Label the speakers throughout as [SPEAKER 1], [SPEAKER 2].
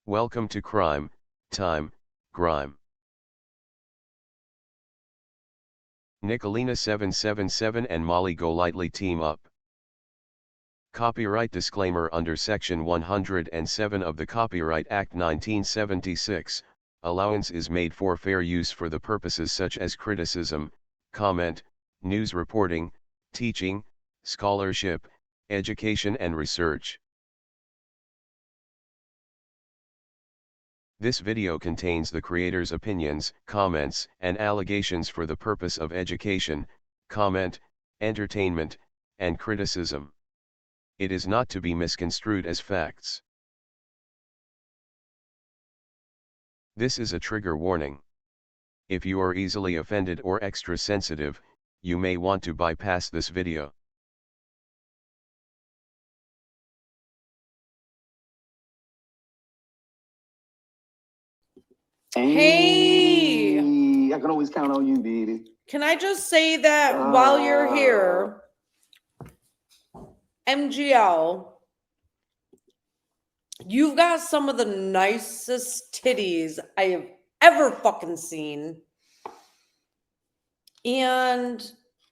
[SPEAKER 1] Welcome to Crime, Time, Grime. Nikalina777 and Molly GoLightly team up. Copyright disclaimer: under Section 107 of the Copyright Act 1976, allowance is made for fair use for the purposes such as criticism, comment, news reporting, teaching, scholarship, education and research. This video contains the creator's opinions, comments, and allegations for the purpose of education, comment, entertainment, and criticism. It is not to be misconstrued as facts. This is a trigger warning. If you are easily offended or extra sensitive, you may want to bypass this video.
[SPEAKER 2] Hey,
[SPEAKER 3] I can always count on you, baby.
[SPEAKER 2] can I just say that while you're here, MGL, you've got some of the nicest titties I have ever fucking seen. And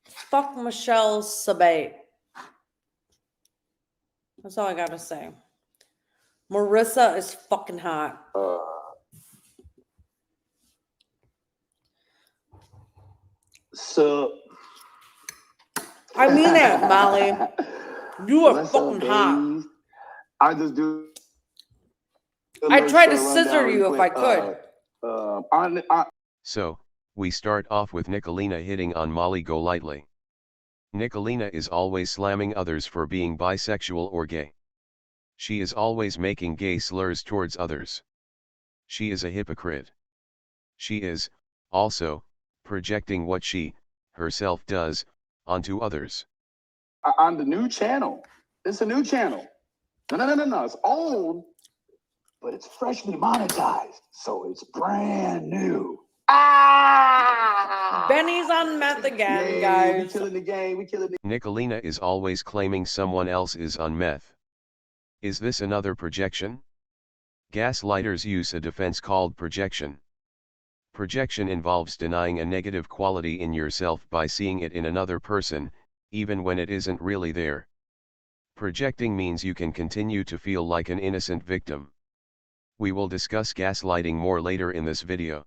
[SPEAKER 2] fuck Michelle Sabat. That's all I gotta say. Marissa is fucking hot.
[SPEAKER 3] So
[SPEAKER 2] I mean that, Molly. You are fucking hot.
[SPEAKER 3] I just do.
[SPEAKER 2] I tried to scissor you if I could.
[SPEAKER 1] So, we start off with Nikalina hitting on Molly GoLightly. Nikalina is always slamming others for being bisexual or gay. She is always making gay slurs towards others. She is a hypocrite. She is, also, projecting what she, herself does, onto others.
[SPEAKER 3] On the new channel. It's a new channel. No. It's old, but it's freshly monetized. So it's brand new.
[SPEAKER 2] Benny's on meth again,
[SPEAKER 3] Yeah,
[SPEAKER 2] guys.
[SPEAKER 3] we killing the game. We killing the
[SPEAKER 1] Nikalina is always claiming someone else is on meth. Is this another projection? Gaslighters use a defense called projection. Projection involves denying a negative quality in yourself by seeing it in another person, even when it isn't really there. Projecting means you can continue to feel like an innocent victim. We will discuss gaslighting more later in this video.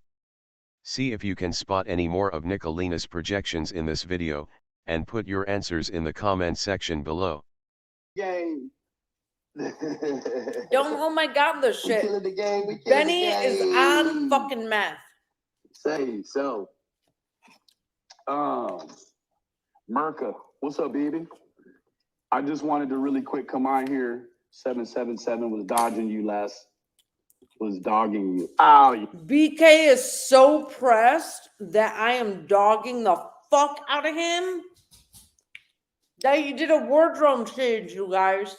[SPEAKER 1] See if you can spot any more of Nikalina's projections in this video, and put your answers in the comment section below.
[SPEAKER 3] game.
[SPEAKER 2] Don't hold my god this shit.
[SPEAKER 3] We killing the game. We killing
[SPEAKER 2] Benny
[SPEAKER 3] the game.
[SPEAKER 2] is on fucking meth.
[SPEAKER 3] Say so. Merca, what's up, baby? I just wanted to really quick come on here. 777 was dodging you was dogging you. Ow.
[SPEAKER 2] BK is so pressed that I am dogging the fuck out of him that he did a wardrobe change, you guys.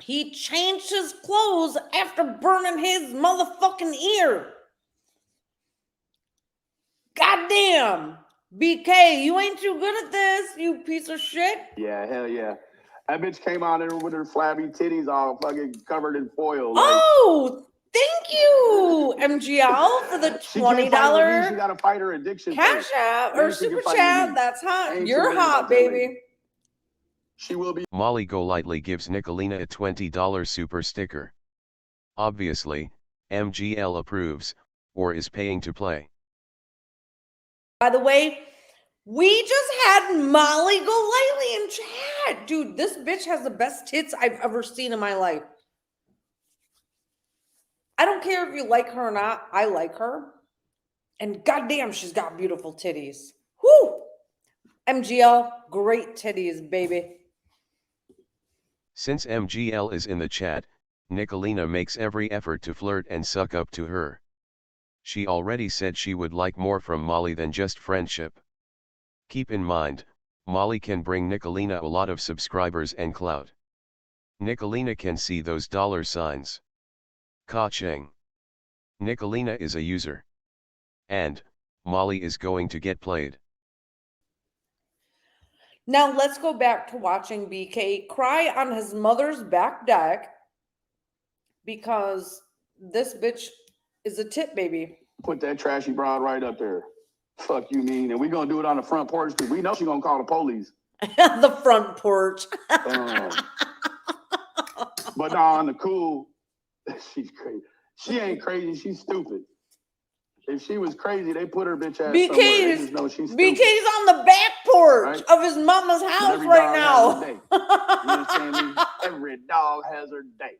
[SPEAKER 2] He changed his clothes after burning his motherfucking ear. Goddamn. BK, you ain't too good at this, you piece of shit.
[SPEAKER 3] Yeah, hell yeah. That bitch came out there with her flabby titties all fucking covered in foil.
[SPEAKER 2] Oh, thank you, MGL, for the $20
[SPEAKER 3] she gotta fight her addiction.
[SPEAKER 2] cash app or super chat. That's hot. You're hot, baby.
[SPEAKER 3] She will be.
[SPEAKER 1] Molly GoLightly gives Nikalina a $20 super sticker. Obviously, MGL approves, or is paying to play.
[SPEAKER 2] By the way, we just had Molly GoLightly in chat. Dude, this bitch has the best tits I've ever seen in my life. I don't care if you like her or not. I like her. And goddamn, she's got beautiful titties. Whoo! MGL, great titties, baby.
[SPEAKER 1] Since MGL is in the chat, Nikalina makes every effort to flirt and suck up to her. She already said she would like more from Molly than just friendship. Keep in mind, Molly can bring Nikalina a lot of subscribers and clout. Nikalina can see those dollar signs. Ka-ching. Nikalina is a user. And, Molly is going to get played.
[SPEAKER 2] Now let's go back to watching BK cry on his mother's back deck because this bitch is a tit baby.
[SPEAKER 3] Put that trashy broad right up there. Fuck you mean? And we gonna do it on the front porch because we know she gonna call the police.
[SPEAKER 2] The front porch.
[SPEAKER 3] But on the cool, she's crazy. She ain't crazy. She's stupid. If she was crazy, they put her bitch ass somewhere. They just know she's stupid.
[SPEAKER 2] BK's on the back porch
[SPEAKER 3] Right?
[SPEAKER 2] of his mama's house right now.
[SPEAKER 3] You understand me? Every dog has her day.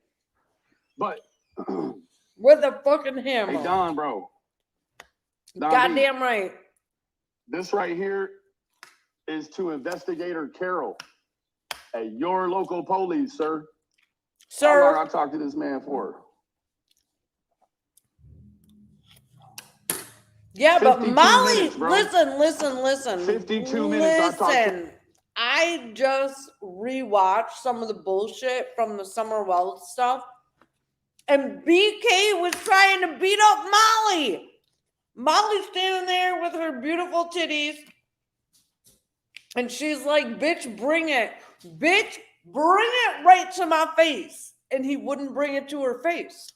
[SPEAKER 3] But
[SPEAKER 2] with a fucking hammer.
[SPEAKER 3] hey, Don, bro. Don
[SPEAKER 2] Goddamn
[SPEAKER 3] B,
[SPEAKER 2] right.
[SPEAKER 3] this right here is to Investigator Carol at your local police, sir. How long
[SPEAKER 2] Sir.
[SPEAKER 3] I talked to this man for?
[SPEAKER 2] Yeah, but Molly,
[SPEAKER 3] minutes, bro.
[SPEAKER 2] listen.
[SPEAKER 3] 52 minutes.
[SPEAKER 2] Listen, I just rewatched some of the bullshit from the Summer Wealth stuff, and BK was trying to beat up Molly. Molly's standing there with her beautiful titties, and she's like, bitch, bring it. Bitch, bring it right to my face. And he wouldn't bring it to her face.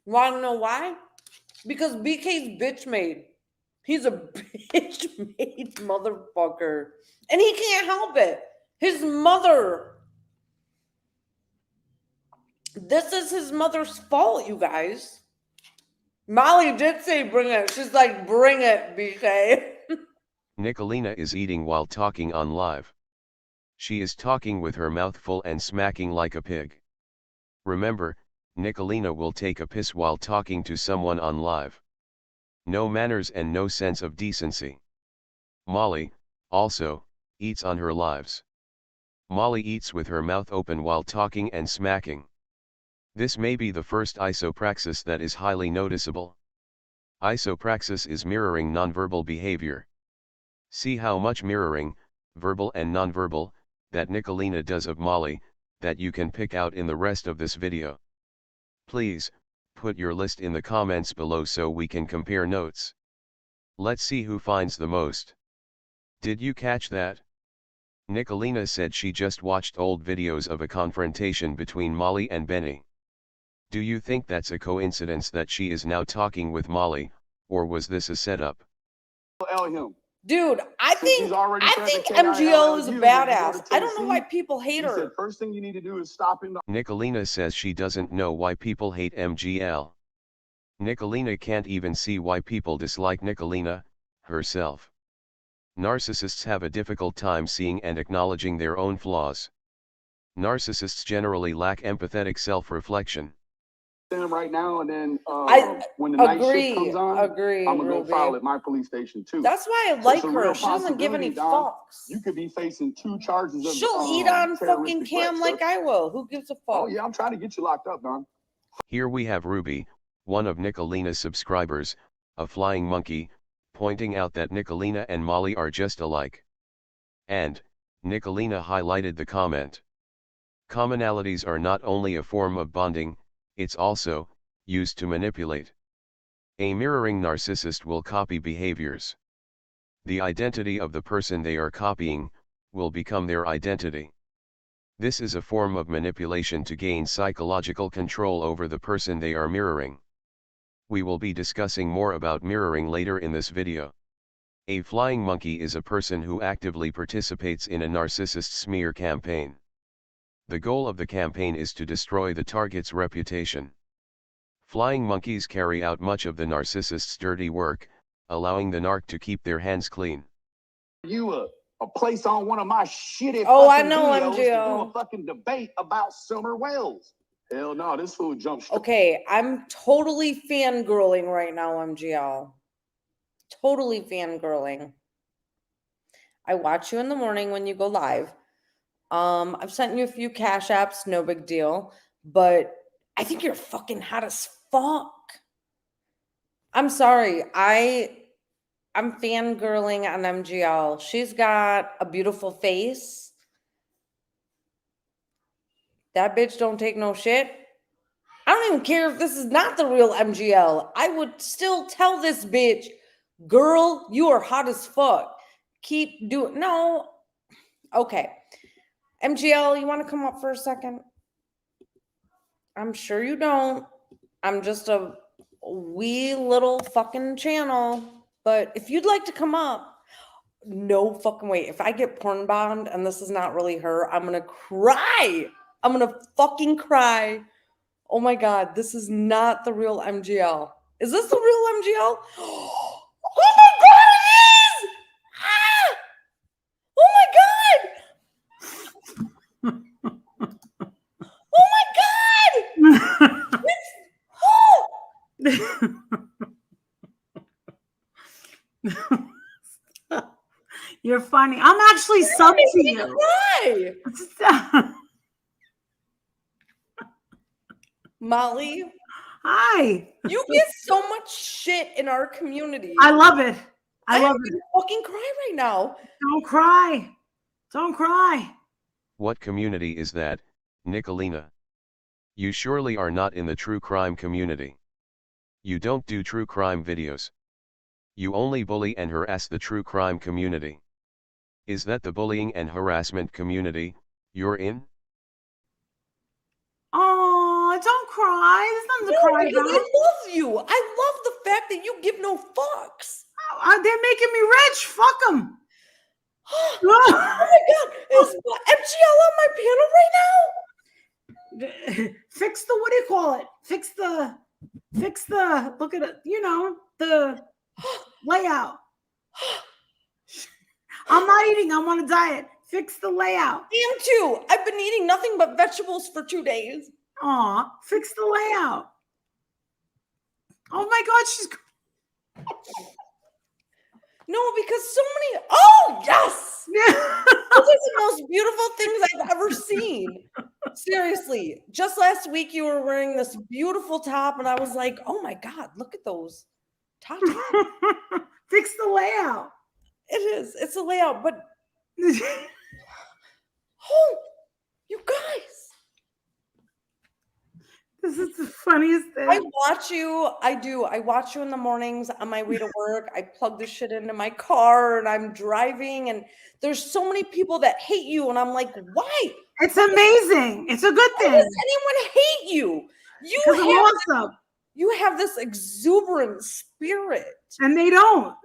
[SPEAKER 2] Want to know why? Because BK's bitch made. He's a bitch made motherfucker. And he can't help it. His mother. This is his mother's fault, you guys. Molly did say bring it. She's like, bring it, BK.
[SPEAKER 1] Nikalina is eating while talking on live. She is talking with her mouth full and smacking like a pig. Remember, Nikalina will take a piss while talking to someone on live. No manners and no sense of decency. Molly, also, eats on her lives. Molly eats with her mouth open while talking and smacking. This may be the first isopraxis that is highly noticeable. Isopraxis is mirroring nonverbal behavior. See how much mirroring, verbal and nonverbal, that Nikalina does of Molly, that you can pick out in the rest of this video. Please, put your list in the comments below so we can compare notes. Let's see who finds the most. Did you catch that? Nikalina said she just watched old videos of a confrontation between Molly and Benny. Do you think that's a coincidence that she is now talking with Molly, or was this a setup?
[SPEAKER 2] Dude, I think MGL is a badass. I don't know why people hate her.
[SPEAKER 3] Said, first thing you need to do is stop him.
[SPEAKER 1] Nikalina says she doesn't know why people hate MGL. Nikalina can't even see why people dislike Nikalina, herself. Narcissists have a difficult time seeing and acknowledging their own flaws. Narcissists generally lack empathetic self-reflection.
[SPEAKER 3] Right now, and then when the
[SPEAKER 2] night
[SPEAKER 3] shift comes on, I'm gonna go
[SPEAKER 2] Ruby.
[SPEAKER 3] file at my police station too.
[SPEAKER 2] That's why I like her. She doesn't give any fucks.
[SPEAKER 3] You could be facing 2 charges of
[SPEAKER 2] she'll eat on fucking cam like I will. Who gives a fuck?
[SPEAKER 3] Oh yeah, I'm trying to get you locked up, Don.
[SPEAKER 1] Here we have Ruby, one of Nikalina's subscribers, a flying monkey, pointing out that Nikalina and Molly are just alike. And Nikalina highlighted the comment. Commonalities are not only a form of bonding, it's also used to manipulate. A mirroring narcissist will copy behaviors. The identity of the person they are copying will become their identity. This is a form of manipulation to gain psychological control over the person they are mirroring. We will be discussing more about mirroring later in this video. A flying monkey is a person who actively participates in a narcissist smear campaign. The goal of the campaign is to destroy the target's reputation. Flying monkeys carry out much of the narcissist's dirty work, allowing the narc to keep their hands clean.
[SPEAKER 3] You a place on one of my shitty
[SPEAKER 2] I know,
[SPEAKER 3] videos
[SPEAKER 2] MGL.
[SPEAKER 3] to do a fucking debate about Summer Wells. Hell no, this fool jumped.
[SPEAKER 2] Okay, I'm totally fangirling right now, MGL. Totally fangirling. I watch you in the morning when you go live. I've sent you a few cash apps, no big deal, but I think you're fucking hot as fuck. I'm sorry. I'm fangirling on MGL. She's got a beautiful face. That bitch don't take no shit. I don't even care if this is not the real MGL. I would still tell this bitch, girl, you are hot as fuck. Keep doing, no. Okay. MGL, you want to come up for a second? I'm sure you don't. I'm just a wee little fucking channel. But if you'd like to come up, no fucking way. If I get porn bombed and this is not really her, I'm gonna cry. I'm gonna fucking cry. Oh my God, this is not the real MGL. Is this the real MGL? Oh my God, it is! Ah! Oh my God! Oh my God! Oh!
[SPEAKER 4] You're funny. I'm actually sub to you.
[SPEAKER 2] Cry. Molly,
[SPEAKER 4] Hi.
[SPEAKER 2] you get so much shit in our community.
[SPEAKER 4] I love it. I love
[SPEAKER 2] I'm
[SPEAKER 4] it.
[SPEAKER 2] gonna fucking cry right now.
[SPEAKER 4] Don't cry. Don't cry.
[SPEAKER 1] What community is that, Nikalina? You surely are not in the true crime community. You don't do true crime videos. You only bully and harass the true crime community. Is that the bullying and harassment community you're in?
[SPEAKER 4] Oh, don't cry. There's nothing to
[SPEAKER 2] No,
[SPEAKER 4] cry
[SPEAKER 2] because
[SPEAKER 4] about.
[SPEAKER 2] I love you. I love the fact that you give no fucks.
[SPEAKER 4] They're making me rich. Fuck them.
[SPEAKER 2] Oh my God, is MGL on my panel right now?
[SPEAKER 4] Fix the, what do you call it? Fix the, look at it, you know, the layout. I'm not eating. I'm on a diet. Fix the layout.
[SPEAKER 2] I am too. I've been eating nothing but vegetables for 2 days.
[SPEAKER 4] Aw, fix the layout. Oh my God, she's.
[SPEAKER 2] No, because so many. Oh, yes. Those are the most beautiful things I've ever seen. Seriously. Just last week, you were wearing this beautiful top, and I was like, oh my God, look at those top.
[SPEAKER 4] Fix the layout.
[SPEAKER 2] It is. It's a layout, but oh, you guys.
[SPEAKER 4] This is the funniest thing.
[SPEAKER 2] I watch you. I do. I watch you in the mornings on my way to work. I plug this shit into my car and I'm driving, and there's so many people that hate you. And I'm like, why?
[SPEAKER 4] It's amazing. It's a good
[SPEAKER 2] Why
[SPEAKER 4] thing.
[SPEAKER 2] does anyone hate you? You have this exuberant spirit.
[SPEAKER 4] And they don't.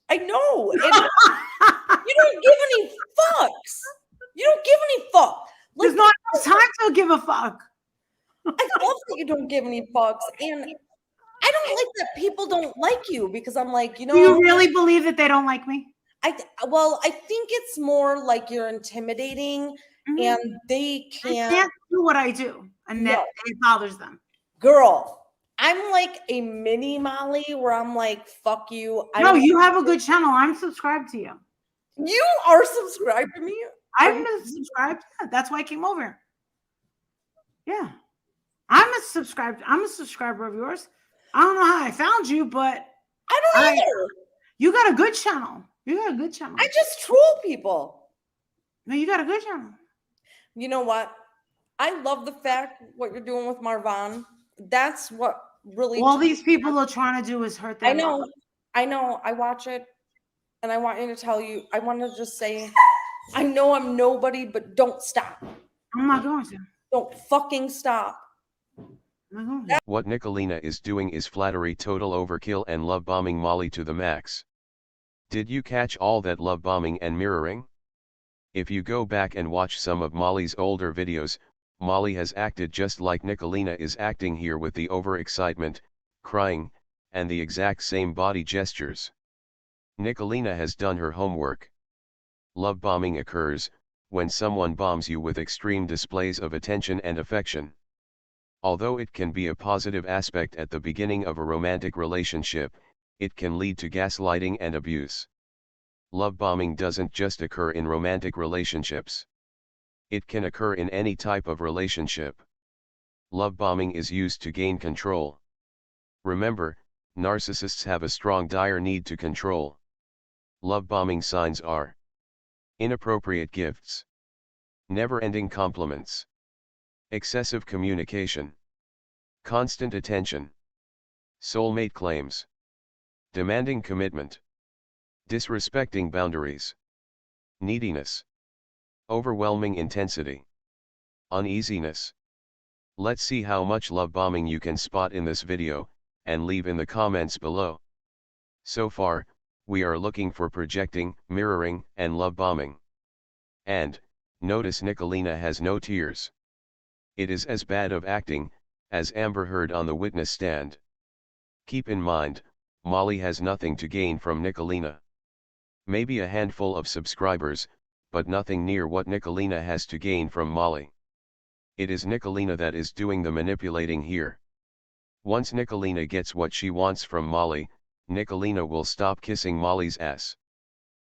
[SPEAKER 2] I know. And you don't give any fucks. You don't give any fuck.
[SPEAKER 4] There's not enough time to give a fuck.
[SPEAKER 2] I love that you don't give any fucks. And I don't like that people don't like you, because I'm like, you know.
[SPEAKER 4] Do you really believe that they don't like me?
[SPEAKER 2] I think it's more like you're intimidating, and they can't
[SPEAKER 4] do what I do, and that it bothers them.
[SPEAKER 2] Girl, I'm like a mini Molly where I'm like, fuck you.
[SPEAKER 4] No, you have a good channel. I'm subscribed to you.
[SPEAKER 2] You are subscribed to me?
[SPEAKER 4] I'm subscribed. Yeah, that's why I came over. Yeah. I'm a subscriber of yours. I don't know how I found you, but
[SPEAKER 2] I don't either.
[SPEAKER 4] You got a good channel. You got a good channel.
[SPEAKER 2] I just troll people.
[SPEAKER 4] No, you got a good channel.
[SPEAKER 2] You know what? I love the fact what you're doing with Marvin. That's what really.
[SPEAKER 4] All these people are trying to do is hurt them.
[SPEAKER 2] I know. I watch it, and I want you to tell you. I want to just say, I know I'm nobody, but don't stop.
[SPEAKER 4] I'm not going to.
[SPEAKER 2] Don't fucking stop.
[SPEAKER 1] What Nikalina is doing is flattery, total overkill, and love bombing Molly to the max. Did you catch all that love bombing and mirroring? If you go back and watch some of Molly's older videos, Molly has acted just like Nikalina is acting here, with the overexcitement, crying, and the exact same body gestures. Nikalina has done her homework. Love bombing occurs when someone bombs you with extreme displays of attention and affection. Although it can be a positive aspect at the beginning of a romantic relationship, it can lead to gaslighting and abuse. Love bombing doesn't just occur in romantic relationships. It can occur in any type of relationship. Love bombing is used to gain control. Remember, narcissists have a strong, dire need to control. Love bombing signs are inappropriate gifts, never-ending compliments, excessive communication, constant attention, soulmate claims, demanding commitment, disrespecting boundaries, neediness, overwhelming intensity, uneasiness, Let's see how much love bombing you can spot in this video, and leave in the comments below. So far, we are looking for projecting, mirroring, and love bombing. And, notice Nikalina has no tears. It is as bad of acting, as Amber Heard on the witness stand. Keep in mind, Molly has nothing to gain from Nikalina. Maybe a handful of subscribers, but nothing near what Nikalina has to gain from Molly. It is Nikalina that is doing the manipulating here. Once Nikalina gets what she wants from Molly, Nikalina will stop kissing Molly's ass.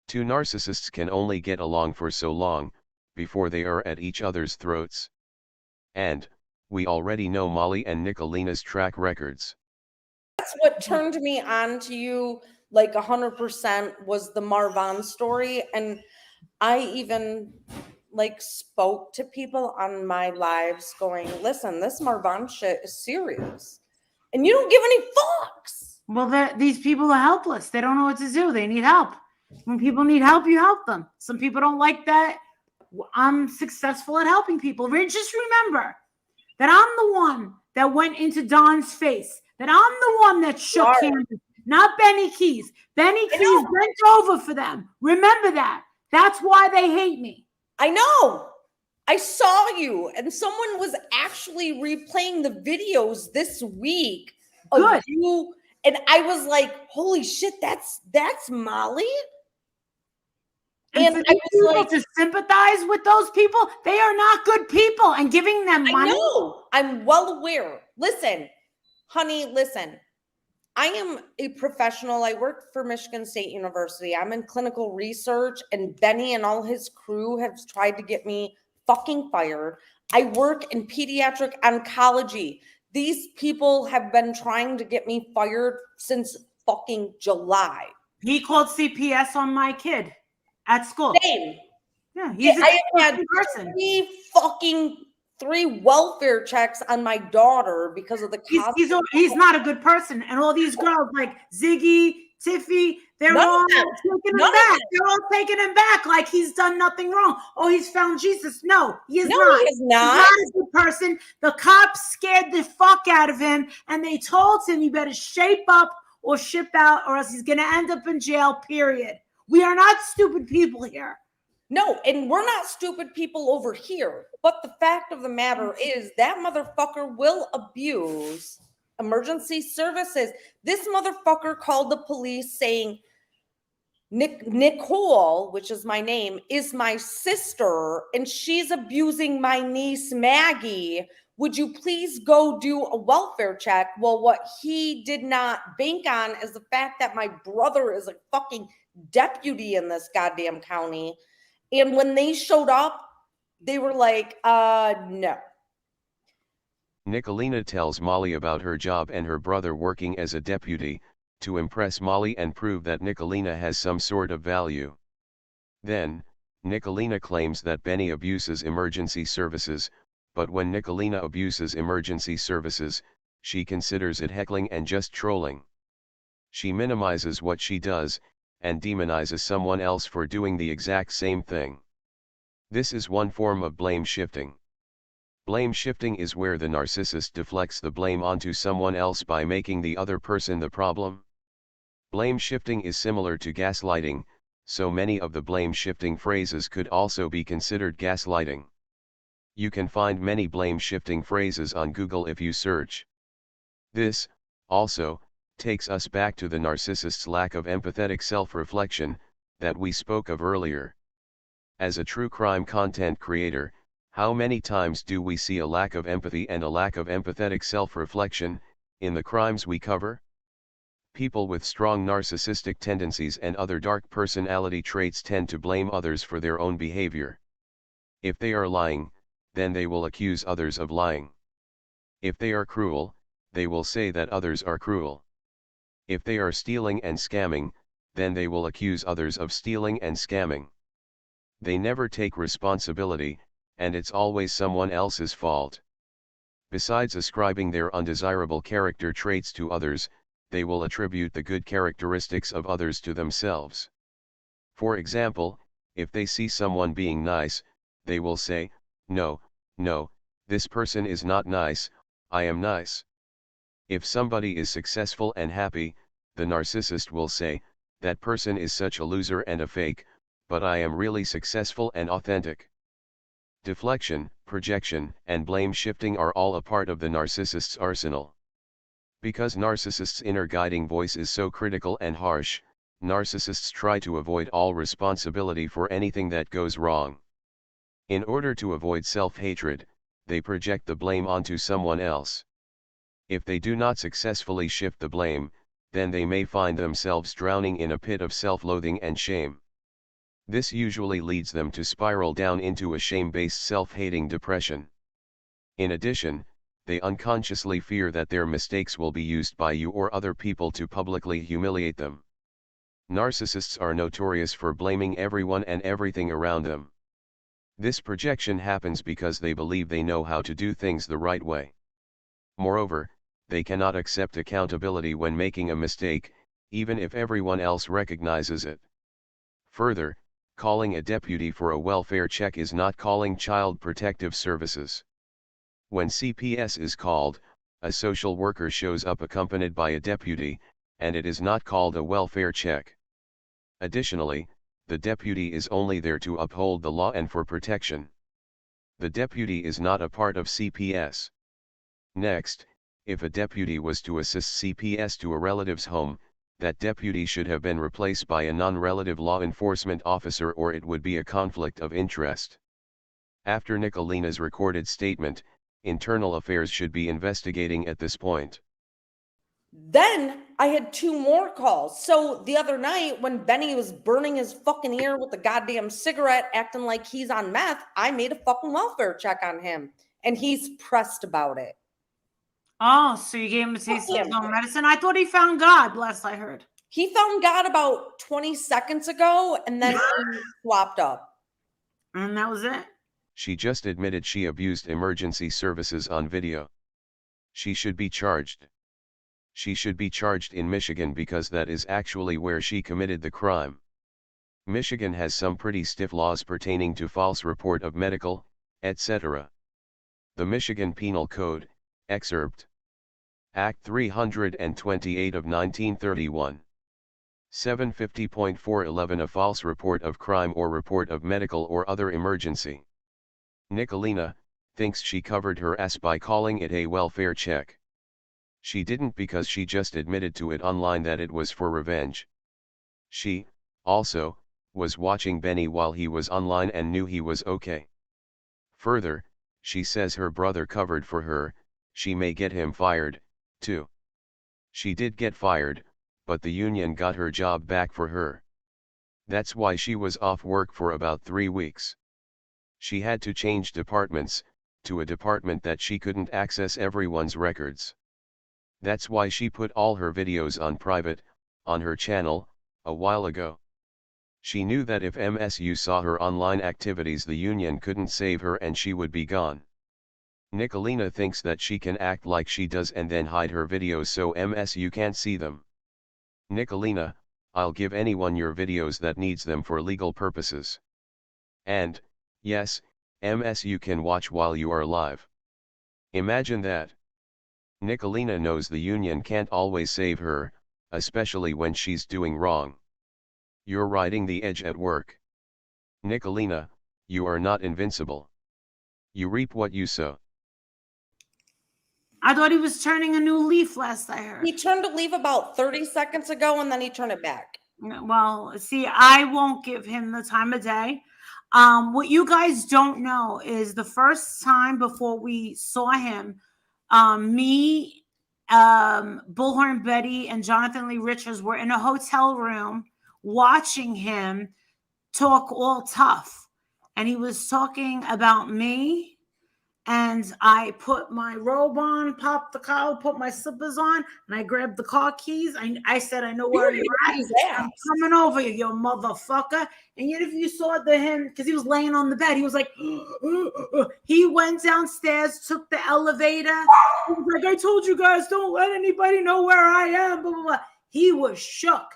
[SPEAKER 1] Two narcissists can only get along for so long, before they are at each other's throats. And, we already know Molly and Nikalina's track records.
[SPEAKER 2] That's what turned me on to you like 100% was the Marvin story. And I even like spoke to people on my lives going, listen, this Marvin shit is serious. And you don't give any fucks.
[SPEAKER 4] Well, these people are helpless. They don't know what to do. They need help. When people need help, you help them. Some people don't like that. I'm successful at helping people. Just remember that I'm the one that went into Don's face. That I'm the one that shook hands, not Benny Keys. Benny Keys bent over for them. Remember that. That's why they hate me.
[SPEAKER 2] I know. I saw you, and someone was actually replaying the videos this week of you, and I was like, "Holy shit, that's Molly."
[SPEAKER 4] And I was like, to sympathize with those people, they are not good people, and giving them money.
[SPEAKER 2] I know. I'm well aware. Listen. Honey, listen, I am a professional. I work for Michigan State University. I'm in clinical research, and Benny and all his crew have tried to get me fucking fired. I work in pediatric oncology. These people have been trying to get me fired since fucking July.
[SPEAKER 4] He called CPS on my kid at school.
[SPEAKER 2] Same.
[SPEAKER 4] Yeah, he's
[SPEAKER 2] I have had person. Three welfare checks on my daughter because of the
[SPEAKER 4] he's not a good person. And all these girls like Ziggy, Tiffy, they're all taking him back. They're all taking him back like he's done nothing wrong. Oh, he's found Jesus. No, he is not.
[SPEAKER 2] He is not.
[SPEAKER 4] He's not a good person. The cops scared the fuck out of him, and they told him you better shape up or ship out, or else he's gonna end up in jail, period. We are not stupid people here.
[SPEAKER 2] No, and we're not stupid people over here. But the fact of the matter is that motherfucker will abuse emergency services. This motherfucker called the police saying, Nicole, which is my name, is my sister, and she's abusing my niece, Maggie. Would you please go do a welfare check? Well, what he did not bank on is the fact that my brother is a fucking deputy in this goddamn county. And when they showed up, they were like, no.
[SPEAKER 1] Nikalina tells Molly about her job and her brother working as a deputy, to impress Molly and prove that Nikalina has some sort of value. Then, Nikalina claims that Benny abuses emergency services, but when Nikalina abuses emergency services, she considers it heckling and just trolling. She minimizes what she does, and demonizes someone else for doing the exact same thing. This is one form of blame shifting. Blame shifting is where the narcissist deflects the blame onto someone else by making the other person the problem. Blame shifting is similar to gaslighting, so many of the blame shifting phrases could also be considered gaslighting. You can find many blame shifting phrases on Google if you search. This, also, takes us back to the narcissist's lack of empathetic self-reflection, that we spoke of earlier. As a true crime content creator, how many times do we see a lack of empathy and a lack of empathetic self-reflection, in the crimes we cover? People with strong narcissistic tendencies and other dark personality traits tend to blame others for their own behavior. If they are lying, then they will accuse others of lying. If they are cruel, they will say that others are cruel. If they are stealing and scamming, then they will accuse others of stealing and scamming. They never take responsibility, and it's always someone else's fault. Besides ascribing their undesirable character traits to others, they will attribute the good characteristics of others to themselves. For example, if they see someone being nice, they will say, "No, no, This person is not nice, I am nice. If somebody is successful and happy, the narcissist will say, that person is such a loser and a fake, but I am really successful and authentic. Deflection, projection, and blame shifting are all a part of the narcissist's arsenal. Because narcissists' inner guiding voice is so critical and harsh, narcissists try to avoid all responsibility for anything that goes wrong. In order to avoid self-hatred, they project the blame onto someone else. If they do not successfully shift the blame, then they may find themselves drowning in a pit of self-loathing and shame. This usually leads them to spiral down into a shame-based self-hating depression. In addition, they unconsciously fear that their mistakes will be used by you or other people to publicly humiliate them. Narcissists are notorious for blaming everyone and everything around them. This projection happens because they believe they know how to do things the right way. Moreover, they cannot accept accountability when making a mistake, even if everyone else recognizes it. Further, calling a deputy for a welfare check is not calling Child Protective Services. When CPS is called, a social worker shows up accompanied by a deputy, and it is not called a welfare check. Additionally, the deputy is only there to uphold the law and for protection. The deputy is not a part of CPS. Next, if a deputy was to assist CPS to a relative's home, that deputy should have been replaced by a non-relative law enforcement officer, or it would be a conflict of interest. After Nikalina's recorded statement, Internal Affairs should be investigating at this point.
[SPEAKER 2] Then I had 2 more calls. So the other night when Benny was burning his fucking ear with a goddamn cigarette, acting like he's on meth, I made a fucking welfare check on him. And he's pressed about it.
[SPEAKER 4] Oh, so you gave him a taste of his own medicine? I thought he found God, last I heard.
[SPEAKER 2] He found God about 20 seconds ago, and then he swapped up.
[SPEAKER 4] And that was it?
[SPEAKER 1] She just admitted she abused emergency services on video. She should be charged. She should be charged in Michigan because that is actually where she committed the crime. Michigan has some pretty stiff laws pertaining to false report of medical, etc. The Michigan Penal Code, excerpt. Act 328 of 1931. 750.411 A false report of crime or report of medical or other emergency. Nikalina thinks she covered her ass by calling it a welfare check. She didn't, because she just admitted to it online that it was for revenge. She, also, was watching Benny while he was online and knew he was okay. Further, she says her brother covered for her, she may get him fired, too. She did get fired, but the union got her job back for her. That's why she was off work for about 3 weeks. She had to change departments, to a department that she couldn't access everyone's records. That's why she put all her videos on private, on her channel, a while ago. She knew that if MSU saw her online activities, the union couldn't save her and she would be gone. Nikalina thinks that she can act like she does and then hide her videos so MSU can't see them. Nikalina, I'll give anyone your videos that needs them for legal purposes. And, yes, MSU can watch while you are live. Imagine that. Nikalina knows the union can't always save her, especially when she's doing wrong. You're riding the edge at work. Nikalina, you are not invincible. You reap what you sow.
[SPEAKER 4] I thought he was turning a new leaf, last I heard.
[SPEAKER 2] He turned a leaf about 30 seconds ago, and then he turned it back.
[SPEAKER 4] Well, see, I won't give him the time of day. What you guys don't know is the first time before we saw him, me, Bullhorn Betty, and Jonathan Lee Richards were in a hotel room watching him talk all tough. And he was talking about me. And I put my robe on, popped the collar, put my slippers on, and I grabbed the car keys. I said, I know where you're at. I'm coming over you motherfucker. And yet if you saw him, because he was laying on the bed, he was like, he went downstairs, took the elevator. He was like, I told you guys, don't let anybody know where I am, blah, blah, blah. He was shook.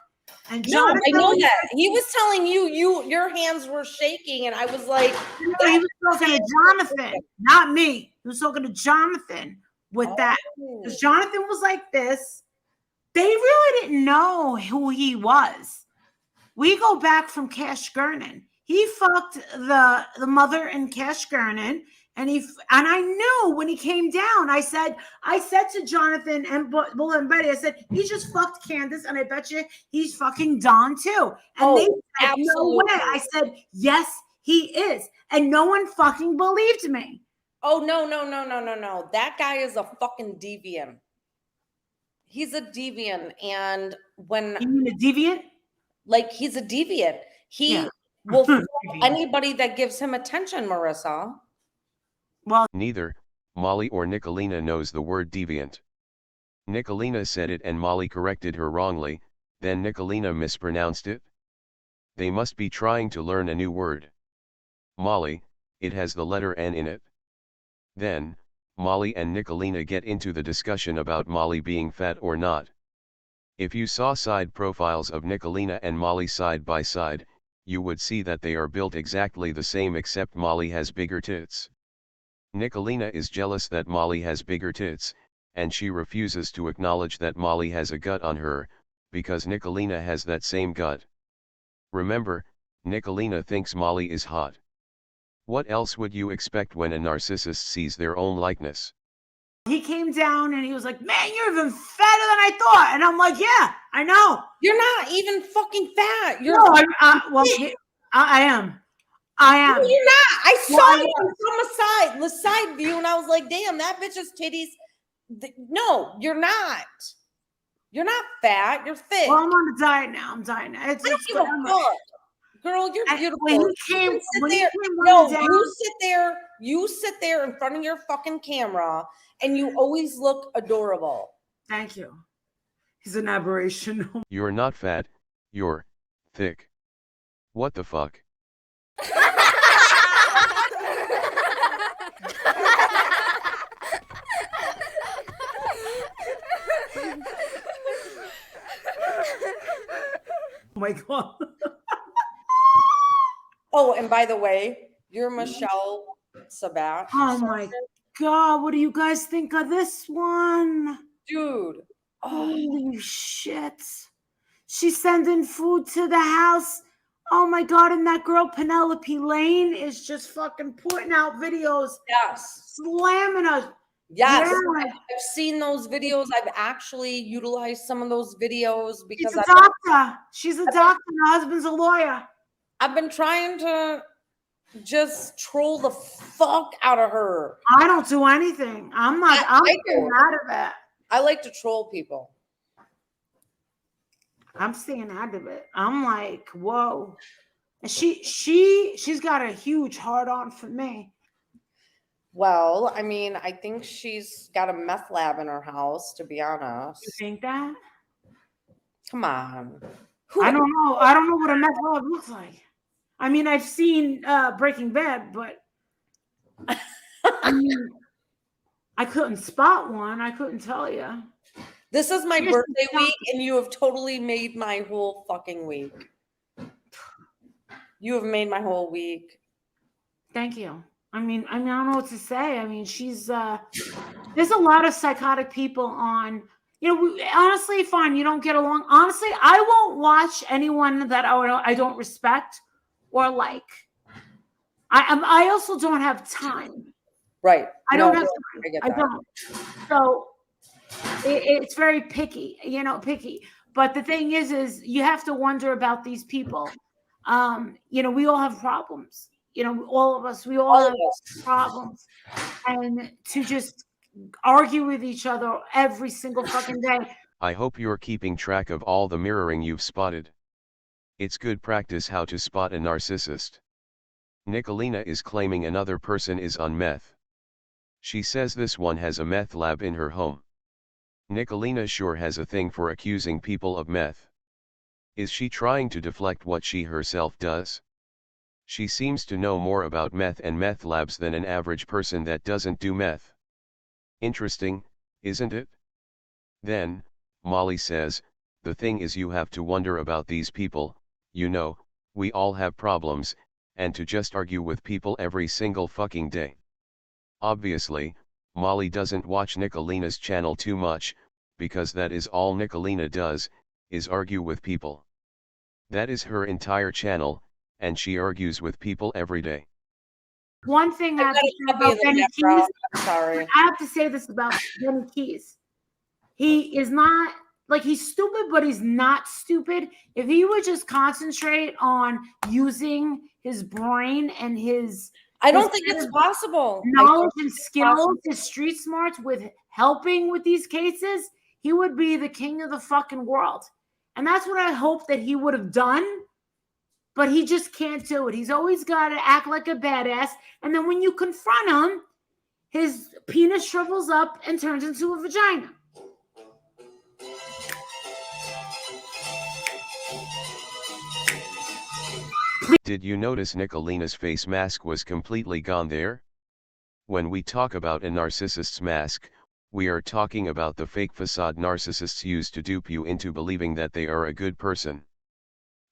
[SPEAKER 4] And
[SPEAKER 2] No, I know
[SPEAKER 4] was,
[SPEAKER 2] that. He was telling you, your hands were shaking, and I was like,
[SPEAKER 4] no, he was talking to Jonathan, not me. He was talking to Jonathan with that. Because Jonathan was like this. They really didn't know who he was. We go back from Cash Gernon. He fucked the mother in Cash Gernon, and I knew when he came down. I said to Jonathan and Bull and Betty, I said, he just fucked Candace, and I bet you he's fucking Don too. And they said, absolutely. No way. I said, yes, he is, and no one fucking believed me.
[SPEAKER 2] Oh no. That guy is a fucking deviant. He's a deviant, and when
[SPEAKER 4] you mean a deviant?
[SPEAKER 2] Like, he's a deviant. He will fuck anybody that gives him attention, Marissa.
[SPEAKER 4] Well,
[SPEAKER 1] neither Molly or Nikalina knows the word deviant. Nikalina said it and Molly corrected her wrongly, then Nikalina mispronounced it. They must be trying to learn a new word. Molly, it has the letter N in it. Then, Molly and Nikalina get into the discussion about Molly being fat or not. If you saw side profiles of Nikalina and Molly side by side, you would see that they are built exactly the same except Molly has bigger tits. Nikalina is jealous that Molly has bigger tits, and she refuses to acknowledge that Molly has a gut on her, because Nikalina has that same gut. Remember, Nikalina thinks Molly is hot. What else would you expect when a narcissist sees their own likeness?
[SPEAKER 4] He came down and he was like, man, you're even fatter than I thought. And I'm like, yeah, I know.
[SPEAKER 2] You're not even fucking fat. You're
[SPEAKER 4] no, I am.
[SPEAKER 2] No, you're not. I saw you from the side view, and I was like, damn, that bitch's titties. No, you're not. You're not fat. You're fit.
[SPEAKER 4] Well, I'm on a diet now. I don't
[SPEAKER 2] give a fuck. Girl, you're beautiful.
[SPEAKER 4] When he came,
[SPEAKER 2] you sit there in front of your fucking camera, and you always look adorable.
[SPEAKER 4] Thank you. He's an aberration.
[SPEAKER 1] You're not fat, you're thick. What the fuck?
[SPEAKER 4] Oh my God.
[SPEAKER 2] Oh, and by the way, you're Michelle Sabat.
[SPEAKER 4] Oh my God, what do you guys think of this one?
[SPEAKER 2] Dude.
[SPEAKER 4] Holy shit. She's sending food to the house. Oh my God, and that girl Penelope Lane is just fucking putting out videos.
[SPEAKER 2] Yes.
[SPEAKER 4] Slamming us.
[SPEAKER 2] Yes. Yeah. I've seen those videos. I've actually utilized some of those videos because
[SPEAKER 4] she's a doctor. She's a doctor. Her husband's a lawyer.
[SPEAKER 2] I've been trying to just troll the fuck out of her.
[SPEAKER 4] I don't do anything. I'm not. I'm staying out of it.
[SPEAKER 2] I like to troll people.
[SPEAKER 4] I'm staying out of it. I'm like, whoa. And she's got a huge heart on for me.
[SPEAKER 2] Well, I mean, I think she's got a meth lab in her house, to be honest.
[SPEAKER 4] You think that?
[SPEAKER 2] Come on.
[SPEAKER 4] I don't know. I don't know what a meth lab looks like. I mean, I've seen Breaking Bad, but I mean, I couldn't spot one. I couldn't tell you.
[SPEAKER 2] This is my birthday week, and you have totally made my whole fucking week. You have made my whole week.
[SPEAKER 4] Thank you. I mean, I don't know what to say. I mean, she's there's a lot of psychotic people on. You know, honestly, fine. You don't get along. Honestly, I won't watch anyone that I don't respect or like. I also don't have time.
[SPEAKER 2] Right.
[SPEAKER 4] I don't have time. I don't. So it's very picky, picky. But the thing is you have to wonder about these people. We all have problems. All of us, we all have problems. And to just argue with each other every single fucking day.
[SPEAKER 1] I hope you're keeping track of all the mirroring you've spotted. It's good practice how to spot a narcissist. Nikalina is claiming another person is on meth. She says this one has a meth lab in her home. Nikalina sure has a thing for accusing people of meth. Is she trying to deflect what she herself does? She seems to know more about meth and meth labs than an average person that doesn't do meth. Interesting, isn't it? Then, Molly says, The thing is, you have to wonder about these people. You know, we all have problems, and to just argue with people every single fucking day. Obviously, Molly doesn't watch Nikalina's channel too much, because that is all Nikalina does, is argue with people. That is her entire channel, and she argues with people every day.
[SPEAKER 4] One thing I have to say about Benny Keys, I have to say this about Benny Keys. He is not, like, he's stupid, but he's not stupid. If he would just concentrate on using his brain and his,
[SPEAKER 2] I don't think it's possible.
[SPEAKER 4] Knowledge and skills, his street smarts with helping with these cases, he would be the king of the fucking world. And that's what I hope that he would have done, but he just can't do it. He's always got to act like a badass. And then when you confront him, his penis shrivels up and turns into a vagina.
[SPEAKER 1] Did you notice Nikalina's face mask was completely gone there? When we talk about a narcissist's mask, we are talking about the fake facade narcissists use to dupe you into believing that they are a good person.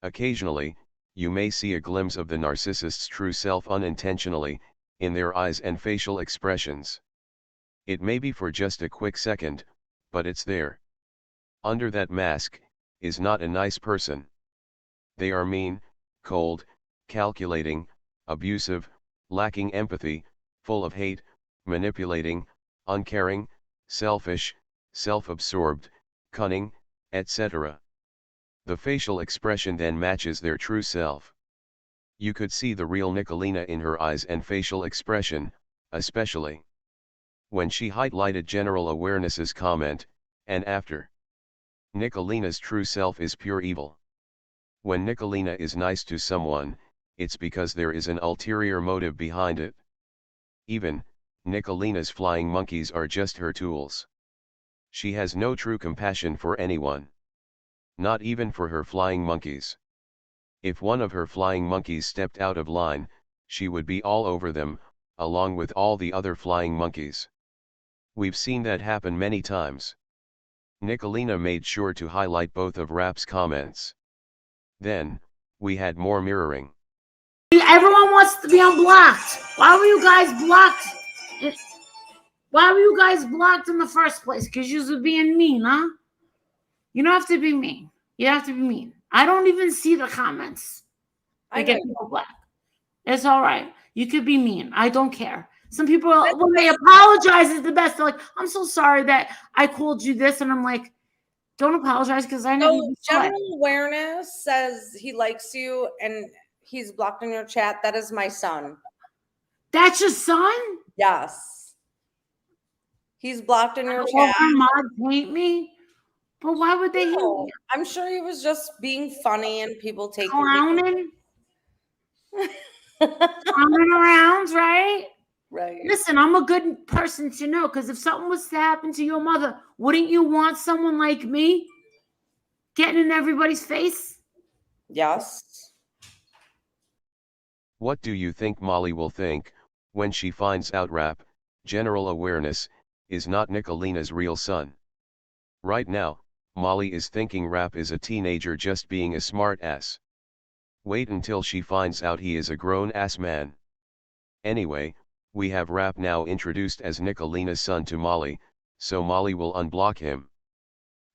[SPEAKER 1] Occasionally, you may see a glimpse of the narcissist's true self unintentionally, in their eyes and facial expressions. It may be for just a quick second, but it's there. Under that mask, is not a nice person. They are mean, cold, calculating, abusive, lacking empathy, full of hate, manipulating, uncaring, selfish, self-absorbed, cunning, etc. The facial expression then matches their true self. You could see the real Nikalina in her eyes and facial expression, especially when she highlighted General Awareness's comment, and after. Nikalina's true self is pure evil. When Nikalina is nice to someone, it's because there is an ulterior motive behind it. Even, Nikalina's flying monkeys are just her tools. She has no true compassion for anyone. Not even for her flying monkeys. If one of her flying monkeys stepped out of line, she would be all over them, along with all the other flying monkeys. We've seen that happen many times. Nikalina made sure to highlight both of Rap's comments. Then, we had more mirroring.
[SPEAKER 4] Everyone wants to be unblocked. Why were you guys blocked? Why were you guys blocked in the first place? Because you were being mean, huh? You don't have to be mean. You have to be mean. I don't even see the comments. I get people blocked. It's all right. You could be mean. I don't care. Some people, when they apologize, is the best. They're like, I'm so sorry that I called you this. And I'm like, don't apologize because I know.
[SPEAKER 2] So General Awareness says he likes you and he's blocked in your chat. That is my son.
[SPEAKER 4] That's your son?
[SPEAKER 2] Yes. He's blocked in your chat.
[SPEAKER 4] My mods hate me. But why would they hate me?
[SPEAKER 2] I'm sure he was just being funny and people take
[SPEAKER 4] clowning. Clowning around, right?
[SPEAKER 2] Right.
[SPEAKER 4] Listen, I'm a good person to know, because if something was to happen to your mother, wouldn't you want someone like me getting in everybody's face?
[SPEAKER 2] Yes.
[SPEAKER 1] What do you think Molly will think when she finds out Rap, General Awareness, is not Nikalina's real son? Right now, Molly is thinking Rap is a teenager just being a smart ass. Wait until she finds out he is a grown-ass man. Anyway, we have Rap now introduced as Nikalina's son to Molly, so Molly will unblock him.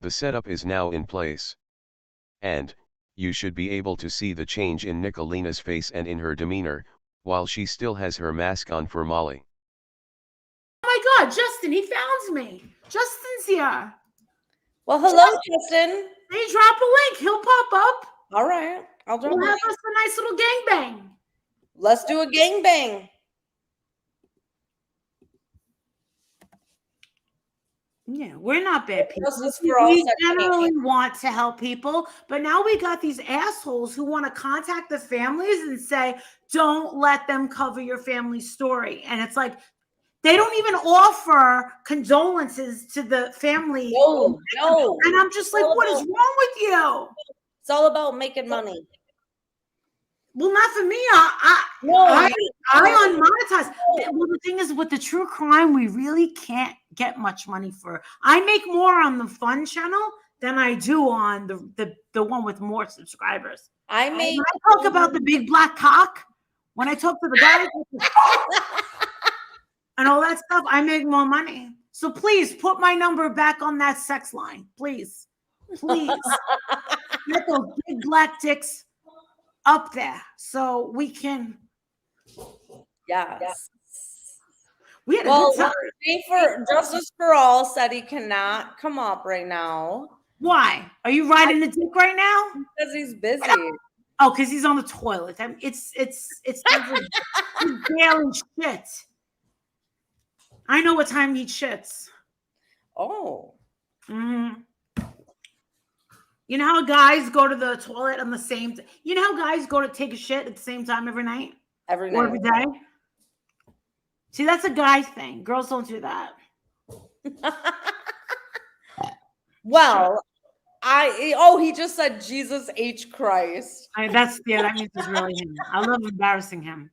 [SPEAKER 1] The setup is now in place. And, you should be able to see the change in Nikalina's face and in her demeanor, while she still has her mask on for Molly.
[SPEAKER 4] Oh my God, Justin, he found me. Justin's here.
[SPEAKER 2] Well, hello, Justin.
[SPEAKER 4] They drop a link. He'll pop up.
[SPEAKER 2] All right. I'll drop
[SPEAKER 4] We'll have us a nice little gangbang.
[SPEAKER 2] Let's do a gangbang.
[SPEAKER 4] Yeah, we're not bad people.
[SPEAKER 2] We
[SPEAKER 4] generally want to help people, but now we got these assholes who want to contact the families and say, don't let them cover your family's story. And it's like, they don't even offer condolences to the family.
[SPEAKER 2] No.
[SPEAKER 4] And I'm just like, what is wrong with you?
[SPEAKER 2] It's all about making money.
[SPEAKER 4] Well, not for me. I unmonetize. Well, the thing is, with the true crime, we really can't get much money for. I make more on the fun channel than I do on the one with more subscribers.
[SPEAKER 2] I make
[SPEAKER 4] When I talk about the big black cock, when I talk to the guys and all that stuff, I make more money. So please put my number back on that sex line. Please. Please. Get those big black dicks up there so we can.
[SPEAKER 2] yes.
[SPEAKER 4] We had a
[SPEAKER 2] Well,
[SPEAKER 4] good time.
[SPEAKER 2] for Justice for All said he cannot come up right now
[SPEAKER 4] Why? Are you riding the dick right now?
[SPEAKER 2] because he's busy.
[SPEAKER 4] Oh, because he's on the toilet. I mean, it's daily shit. I know what time he shits.
[SPEAKER 2] Oh,
[SPEAKER 4] Mhm. You know how guys go to the toilet on the same. You know how guys go to take a shit at the same time every night
[SPEAKER 2] every
[SPEAKER 4] or
[SPEAKER 2] night.
[SPEAKER 4] every day. See, that's a guy thing. Girls don't do that.
[SPEAKER 2] Well, he just said Jesus H. Christ.
[SPEAKER 4] That means it's really him. I love embarrassing him.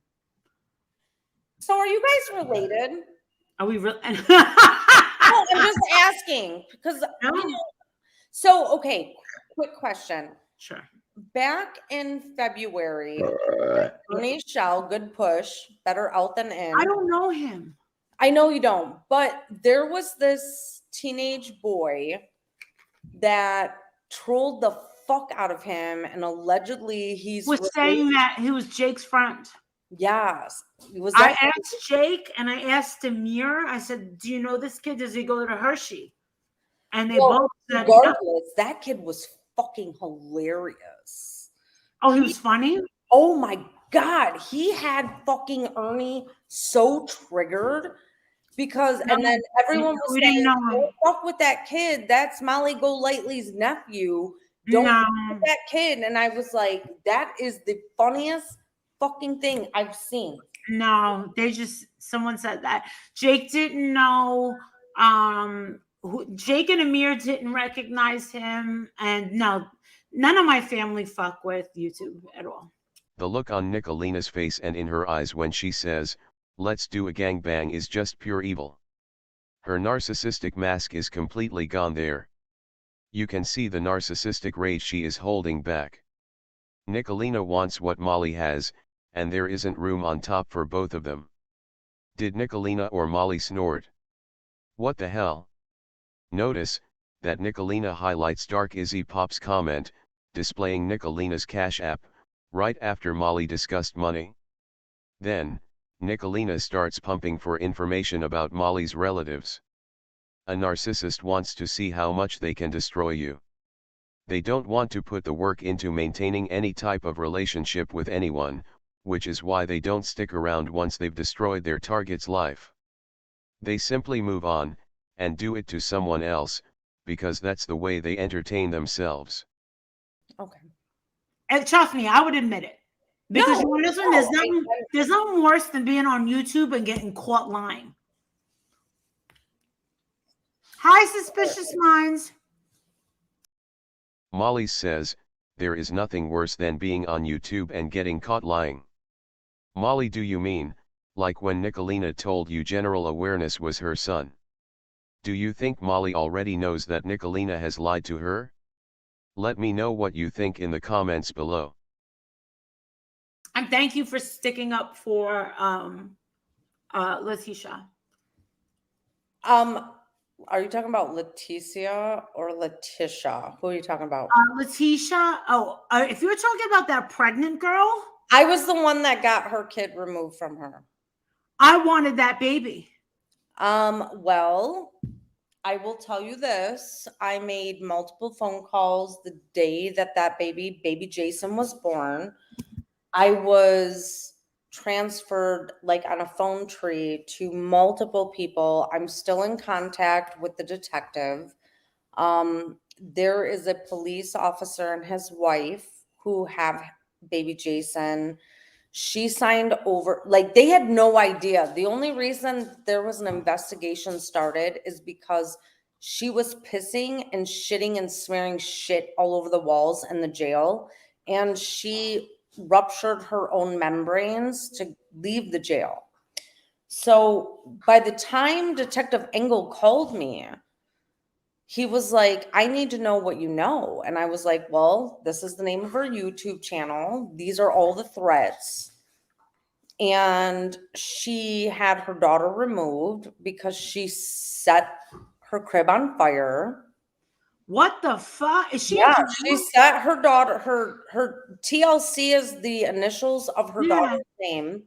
[SPEAKER 2] So are you guys related?
[SPEAKER 4] Are we really?
[SPEAKER 2] No, I'm just asking because so okay, quick question.
[SPEAKER 4] Sure.
[SPEAKER 2] Back in February, Tony Shell, good push, better out than in.
[SPEAKER 4] I don't know him.
[SPEAKER 2] I know you don't, but there was this teenage boy that trolled the fuck out of him, and allegedly he's
[SPEAKER 4] Was saying that he was Jake's friend.
[SPEAKER 2] Yes.
[SPEAKER 4] I asked Jake and I asked Amir. I said, "Do you know this kid? Does he go to Hershey?" And they both said,
[SPEAKER 2] regardless, that kid was fucking hilarious.
[SPEAKER 4] "Oh, he was funny."
[SPEAKER 2] Oh my God, he had fucking Ernie so triggered because, and then everyone was saying, "Don't fuck with that kid. That's Molly GoLightly's nephew. Don't fuck with that kid." And I was like, that is the funniest fucking thing I've seen.
[SPEAKER 4] No, someone said that. Jake didn't know. Jake and Amir didn't recognize him. And no, none of my family fuck with YouTube at all.
[SPEAKER 1] The look on Nikalina's face and in her eyes when she says, "Let's do a gangbang," is just pure evil. Her narcissistic mask is completely gone there. You can see the narcissistic rage she is holding back. Nikalina wants what Molly has, and there isn't room on top for both of them. Did Nikalina or Molly snort? What the hell? Notice that Nikalina highlights Dark Izzy Pop's comment, displaying Nikalina's Cash App, right after Molly discussed money. Then, Nikalina starts pumping for information about Molly's relatives. A narcissist wants to see how much they can destroy you. They don't want to put the work into maintaining any type of relationship with anyone, which is why they don't stick around once they've destroyed their target's life. They simply move on, and do it to someone else, because that's the way they entertain themselves.
[SPEAKER 2] Okay.
[SPEAKER 4] And trust me, I would admit it. Because there's nothing worse than being on YouTube and getting caught lying. Hi, suspicious minds.
[SPEAKER 1] Molly says, there is nothing worse than being on YouTube and getting caught lying. Molly, do you mean, like when Nikalina told you general awareness was her son? Do you think Molly already knows that Nikalina has lied to her? Let me know what you think in the comments below.
[SPEAKER 4] And thank you for sticking up for Letitia.
[SPEAKER 2] Are you talking about Leticia or Letitia? Who are you talking about?
[SPEAKER 4] Letitia. Oh, if you were talking about that pregnant girl,
[SPEAKER 2] I was the one that got her kid removed from her.
[SPEAKER 4] I wanted that baby.
[SPEAKER 2] Well, I will tell you this. I made multiple phone calls the day that baby Jason was born. I was transferred like on a phone tree to multiple people. I'm still in contact with the detective. There is a police officer and his wife who have baby Jason. She signed over, like they had no idea. The only reason there was an investigation started is because she was pissing and shitting and smearing shit all over the walls in the jail. And she ruptured her own membranes to leave the jail. So by the time Detective Engel called me, he was like, I need to know what you know. And I was like, well, this is the name of her YouTube channel. These are all the threats. And she had her daughter removed because she set her crib on fire.
[SPEAKER 4] What the fuck? Is she?
[SPEAKER 2] Yeah, she set her daughter, her TLC is the initials of her daughter's name,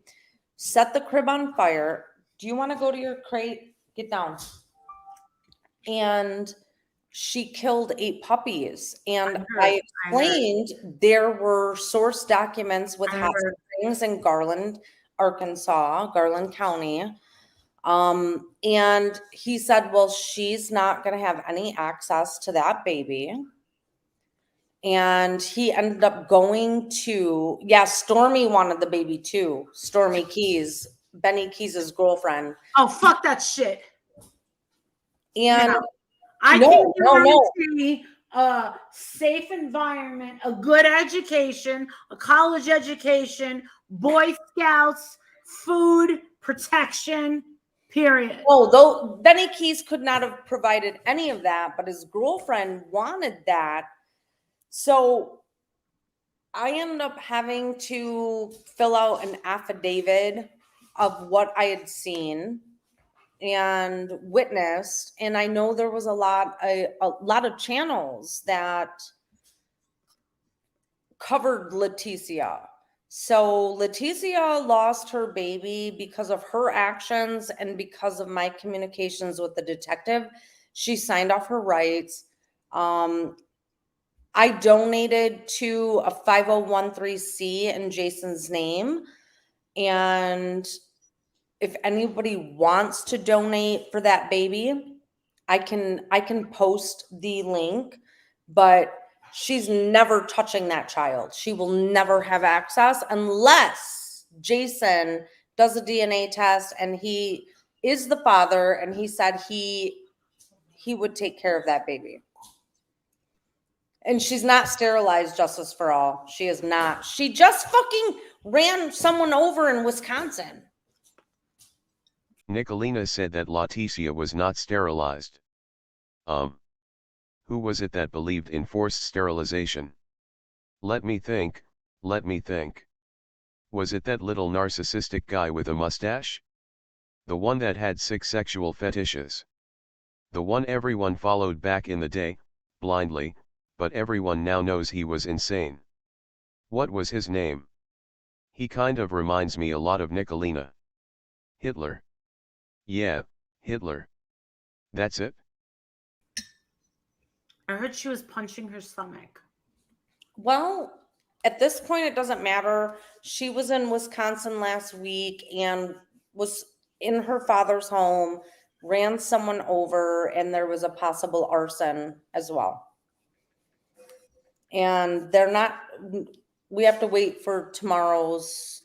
[SPEAKER 2] set the crib on fire. Do you want to go to your crate? Get down. And she killed 8 puppies. And I explained there were source documents with hot springs in Garland, Arkansas, Garland County. And he said, well, she's not going to have any access to that baby. And he ended up going to, Stormy wanted the baby too. Stormy Keys, Benny Keys' girlfriend.
[SPEAKER 4] Oh, fuck that shit.
[SPEAKER 2] And
[SPEAKER 4] I can guarantee a safe environment, a good education, a college education, Boy Scouts, food, protection, period.
[SPEAKER 2] Oh, though Benny Keys could not have provided any of that, but his girlfriend wanted that. So I ended up having to fill out an affidavit of what I had seen and witnessed. And I know there was a lot of channels that covered Leticia. So Leticia lost her baby because of her actions and because of my communications with the detective. She signed off her rights. I donated to a 5013C in Jason's name. And if anybody wants to donate for that baby, I can post the link, but she's never touching that child. She will never have access unless Jason does a DNA test and he is the father and he said he would take care of that baby. And she's not sterilized, Justice for All. She is not. She just fucking ran someone over in Wisconsin.
[SPEAKER 1] Nikalina said that Leticia was not sterilized. Who was it that believed in forced sterilization? Let me think. Was it that little narcissistic guy with a mustache? The one that had 6 sexual fetishes. The one everyone followed back in the day, blindly, but everyone now knows he was insane. What was his name? He kind of reminds me a lot of Nikalina. Hitler. Yeah, Hitler. That's it?
[SPEAKER 4] I heard she was punching her stomach.
[SPEAKER 2] Well, at this point, it doesn't matter. She was in Wisconsin last week and was in her father's home, ran someone over, and there was a possible arson as well. And they're not, we have to wait for tomorrow's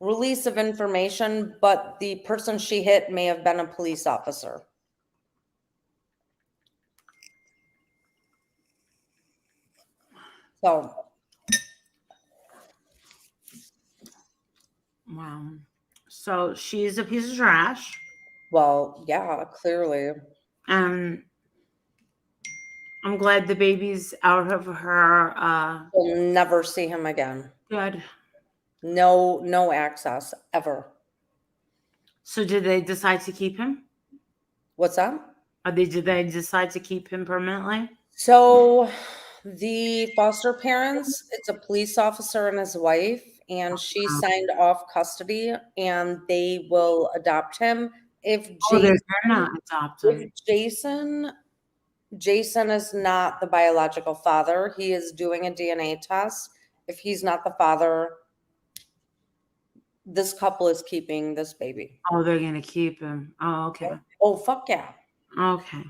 [SPEAKER 2] release of information, but the person she hit may have been a police officer. So.
[SPEAKER 4] Wow. So she's a piece of trash.
[SPEAKER 2] Well, yeah, clearly.
[SPEAKER 4] And I'm glad the baby's out of her.
[SPEAKER 2] We'll never see him again.
[SPEAKER 4] Good.
[SPEAKER 2] No access ever.
[SPEAKER 4] So did they decide to keep him?
[SPEAKER 2] What's that?
[SPEAKER 4] Did they decide to keep him permanently?
[SPEAKER 2] So the foster parents, it's a police officer and his wife, and she signed off custody and they will adopt him. If
[SPEAKER 4] they're not adopted.
[SPEAKER 2] Jason is not the biological father. He is doing a DNA test. If he's not the father, this couple is keeping this baby.
[SPEAKER 4] Oh, they're going to keep him. Oh, okay.
[SPEAKER 2] Oh, fuck yeah.
[SPEAKER 4] Okay.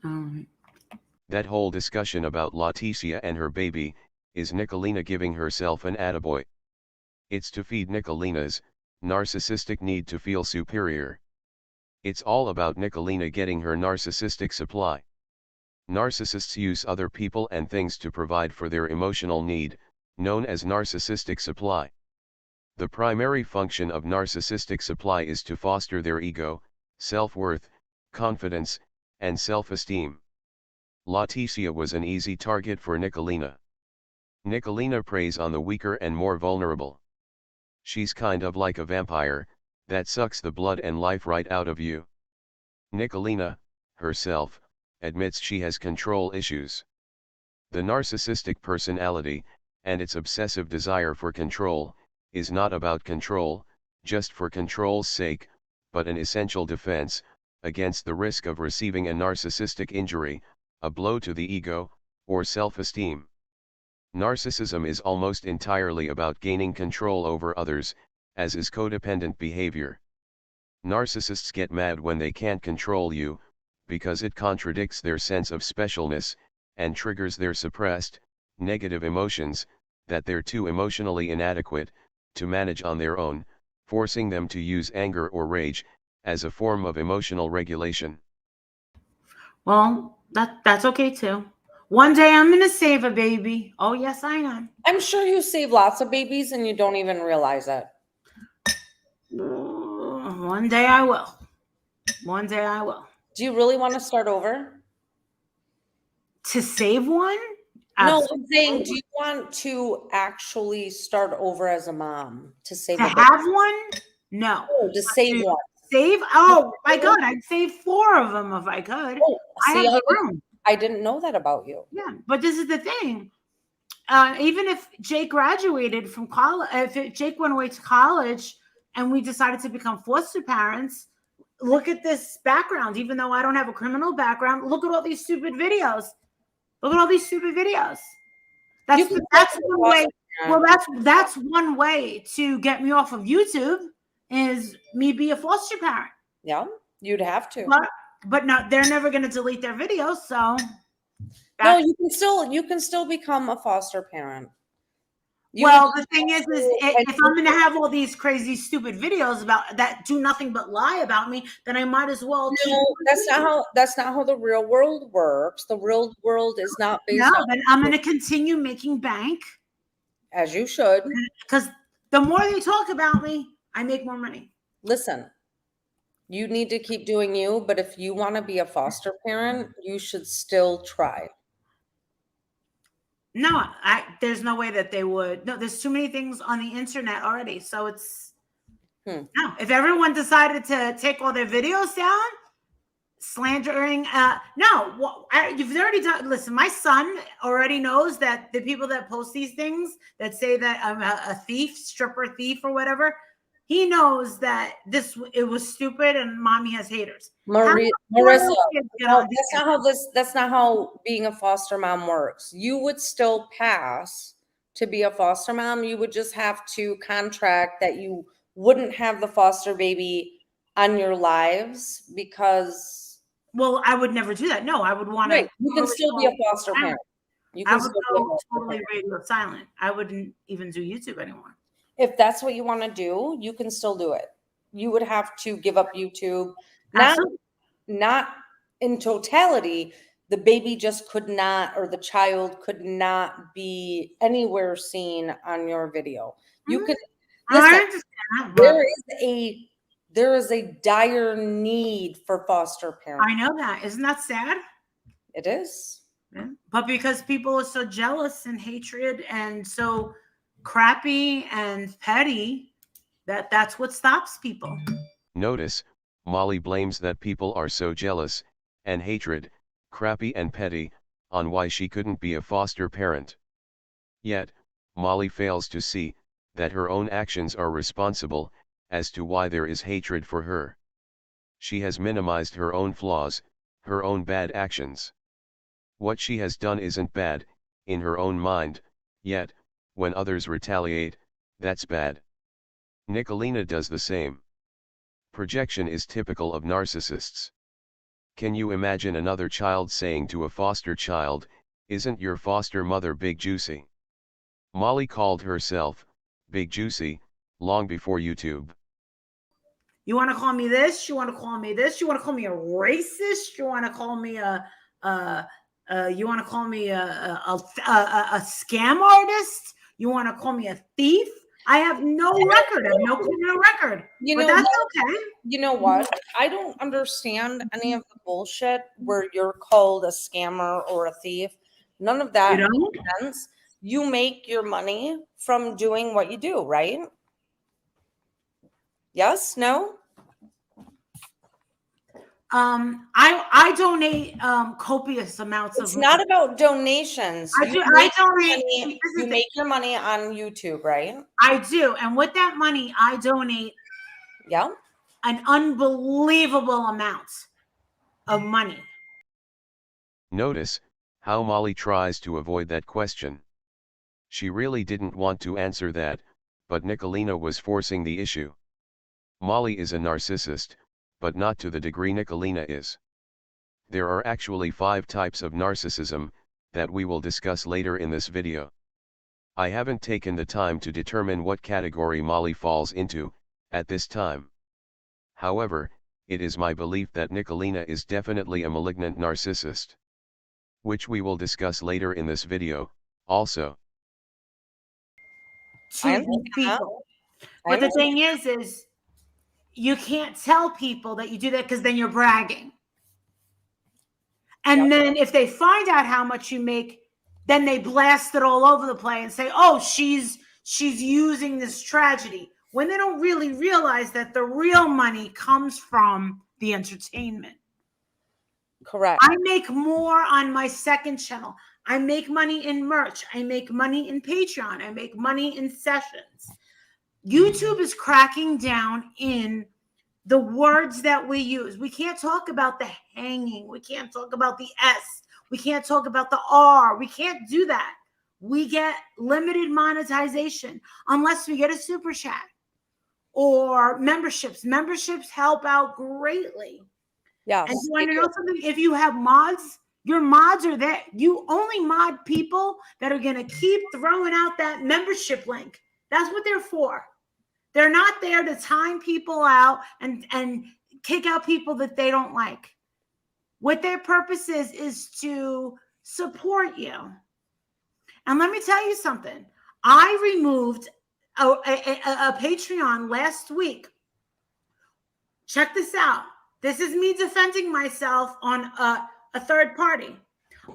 [SPEAKER 2] Yeah.
[SPEAKER 1] That whole discussion about Leticia and her baby, is Nikalina giving herself an attaboy. It's to feed Nikalina's narcissistic need to feel superior. It's all about Nikalina getting her narcissistic supply. Narcissists use other people and things to provide for their emotional need, known as narcissistic supply. The primary function of narcissistic supply is to foster their ego, self-worth, confidence, and self-esteem. Leticia was an easy target for Nikalina. Nikalina preys on the weaker and more vulnerable. She's kind of like a vampire, that sucks the blood and life right out of you. Nikalina, herself, admits she has control issues. The narcissistic personality, and its obsessive desire for control, is not about control, just for control's sake, but an essential defense, against the risk of receiving a narcissistic injury, a blow to the ego, or self-esteem. Narcissism is almost entirely about gaining control over others, as is codependent behavior. Narcissists get mad when they can't control you, because it contradicts their sense of specialness, and triggers their suppressed, negative emotions, that they're too emotionally inadequate to manage on their own, forcing them to use anger or rage as a form of emotional regulation.
[SPEAKER 4] Well, that's okay too. One day I'm gonna save a baby. Oh yes, I am.
[SPEAKER 2] I'm sure you save lots of babies and you don't even realize it.
[SPEAKER 4] One day I will. One day I will.
[SPEAKER 2] Do you really want to start over?
[SPEAKER 4] To save one?
[SPEAKER 2] No,
[SPEAKER 4] Absolutely.
[SPEAKER 2] I'm saying, do you want to actually start over as a mom to save
[SPEAKER 4] To
[SPEAKER 2] a baby?
[SPEAKER 4] have one? No.
[SPEAKER 2] No, to save one.
[SPEAKER 4] Save? Oh my God, I'd save 4 of them if I could.
[SPEAKER 2] Oh,
[SPEAKER 4] I
[SPEAKER 2] see,
[SPEAKER 4] have the room.
[SPEAKER 2] I didn't know that about you.
[SPEAKER 4] Yeah, but this is the thing. Even if Jake graduated from college, if Jake went away to college and we decided to become foster parents, look at this background. Even though I don't have a criminal background, look at all these stupid videos. Look at all these stupid videos. That's one way. Well, that's one way to get me off of YouTube is me be a foster parent.
[SPEAKER 2] Yeah, you'd have to.
[SPEAKER 4] But no, they're never going to delete their videos. So
[SPEAKER 2] no, you can still become a foster parent.
[SPEAKER 4] Well, the thing is if I'm going to have all these crazy, stupid videos about that do nothing but lie about me, then I might as well.
[SPEAKER 2] No, that's not how the real world works. The real world is not based on.
[SPEAKER 4] Then I'm going to continue making bank.
[SPEAKER 2] As you should.
[SPEAKER 4] Because the more they talk about me, I make more money.
[SPEAKER 2] Listen, you need to keep doing you, but if you want to be a foster parent, you should still try.
[SPEAKER 4] No, there's no way that they would. No, there's too many things on the internet already. So it's no. If everyone decided to take all their videos down, slandering, you've already done. Listen, my son already knows that the people that post these things that say that I'm a thief, stripper thief, or whatever. He knows that it was stupid and mommy has haters.
[SPEAKER 2] Marissa, that's not how being a foster mom works. You would still pass to be a foster mom. You would just have to contract that you wouldn't have the foster baby on your lives because.
[SPEAKER 4] Well, I would never do that. No, I would want to.
[SPEAKER 2] Right. You can still be a foster parent.
[SPEAKER 4] I would go totally radio silent. I wouldn't even do YouTube anymore.
[SPEAKER 2] If that's what you want to do, you can still do it. You would have to give up YouTube. Not in totality. The baby just could not, or the child could not be anywhere seen on your video. You could listen. There is a dire need for foster parents.
[SPEAKER 4] I know that. Isn't that sad?
[SPEAKER 2] It is.
[SPEAKER 4] Yeah. But because people are so jealous and hatred and so crappy and petty, that's what stops people.
[SPEAKER 1] Notice, Molly blames that people are so jealous, and hatred, crappy and petty, on why she couldn't be a foster parent. Yet, Molly fails to see, that her own actions are responsible, as to why there is hatred for her. She has minimized her own flaws, her own bad actions. What she has done isn't bad, in her own mind, yet, when others retaliate, that's bad. Nikalina does the same. Projection is typical of narcissists. Can you imagine another child saying to a foster child, "Isn't your foster mother Big Juicy?" Molly called herself Big Juicy long before YouTube.
[SPEAKER 4] You want to call me this? You want to call me this? You want to call me a racist? You want to call me a scam artist? You want to call me a thief? I have no record. I have no criminal record.
[SPEAKER 2] You
[SPEAKER 4] But
[SPEAKER 2] know
[SPEAKER 4] that's
[SPEAKER 2] what?
[SPEAKER 4] okay.
[SPEAKER 2] You know what? I don't understand any of the bullshit where you're called a scammer or a thief. None of that
[SPEAKER 4] You don't?
[SPEAKER 2] makes sense. You make your money from doing what you do, right? Yes? No?
[SPEAKER 4] I donate copious amounts
[SPEAKER 2] It's
[SPEAKER 4] of
[SPEAKER 2] not
[SPEAKER 4] money.
[SPEAKER 2] about donations.
[SPEAKER 4] I donate.
[SPEAKER 2] Money, you make your money on YouTube, right?
[SPEAKER 4] I do. And with that money, I donate
[SPEAKER 2] Yeah.
[SPEAKER 4] an unbelievable amount of money.
[SPEAKER 1] Notice how Molly tries to avoid that question. She really didn't want to answer that, but Nikalina was forcing the issue. Molly is a narcissist, but not to the degree Nikalina is. There are actually 5 types of narcissism that we will discuss later in this video. I haven't taken the time to determine what category Molly falls into at this time. However, it is my belief that Nikalina is definitely a malignant narcissist, which we will discuss later in this video, also.
[SPEAKER 2] I
[SPEAKER 4] To
[SPEAKER 2] am
[SPEAKER 4] these
[SPEAKER 2] thinking that.
[SPEAKER 4] people. But the thing is you can't tell people that you do that because then you're bragging. And then if they find out how much you make, then they blast it all over the place and say, oh, she's using this tragedy, when they don't really realize that the real money comes from the entertainment.
[SPEAKER 2] Correct.
[SPEAKER 4] I make more on my second channel. I make money in merch. I make money in Patreon. I make money in sessions. YouTube is cracking down in the words that we use. We can't talk about the hanging. We can't talk about the S. We can't talk about the R. We can't do that. We get limited monetization unless we get a super chat or memberships. Memberships help out greatly.
[SPEAKER 2] Yes.
[SPEAKER 4] And you want to know something? If you have mods, your mods are there. You only mod people that are going to keep throwing out that membership link. That's what they're for. They're not there to time people out and kick out people that they don't like. What their purpose is to support you. And let me tell you something. I removed a Patreon last week. Check this out. This is me defending myself on a third party.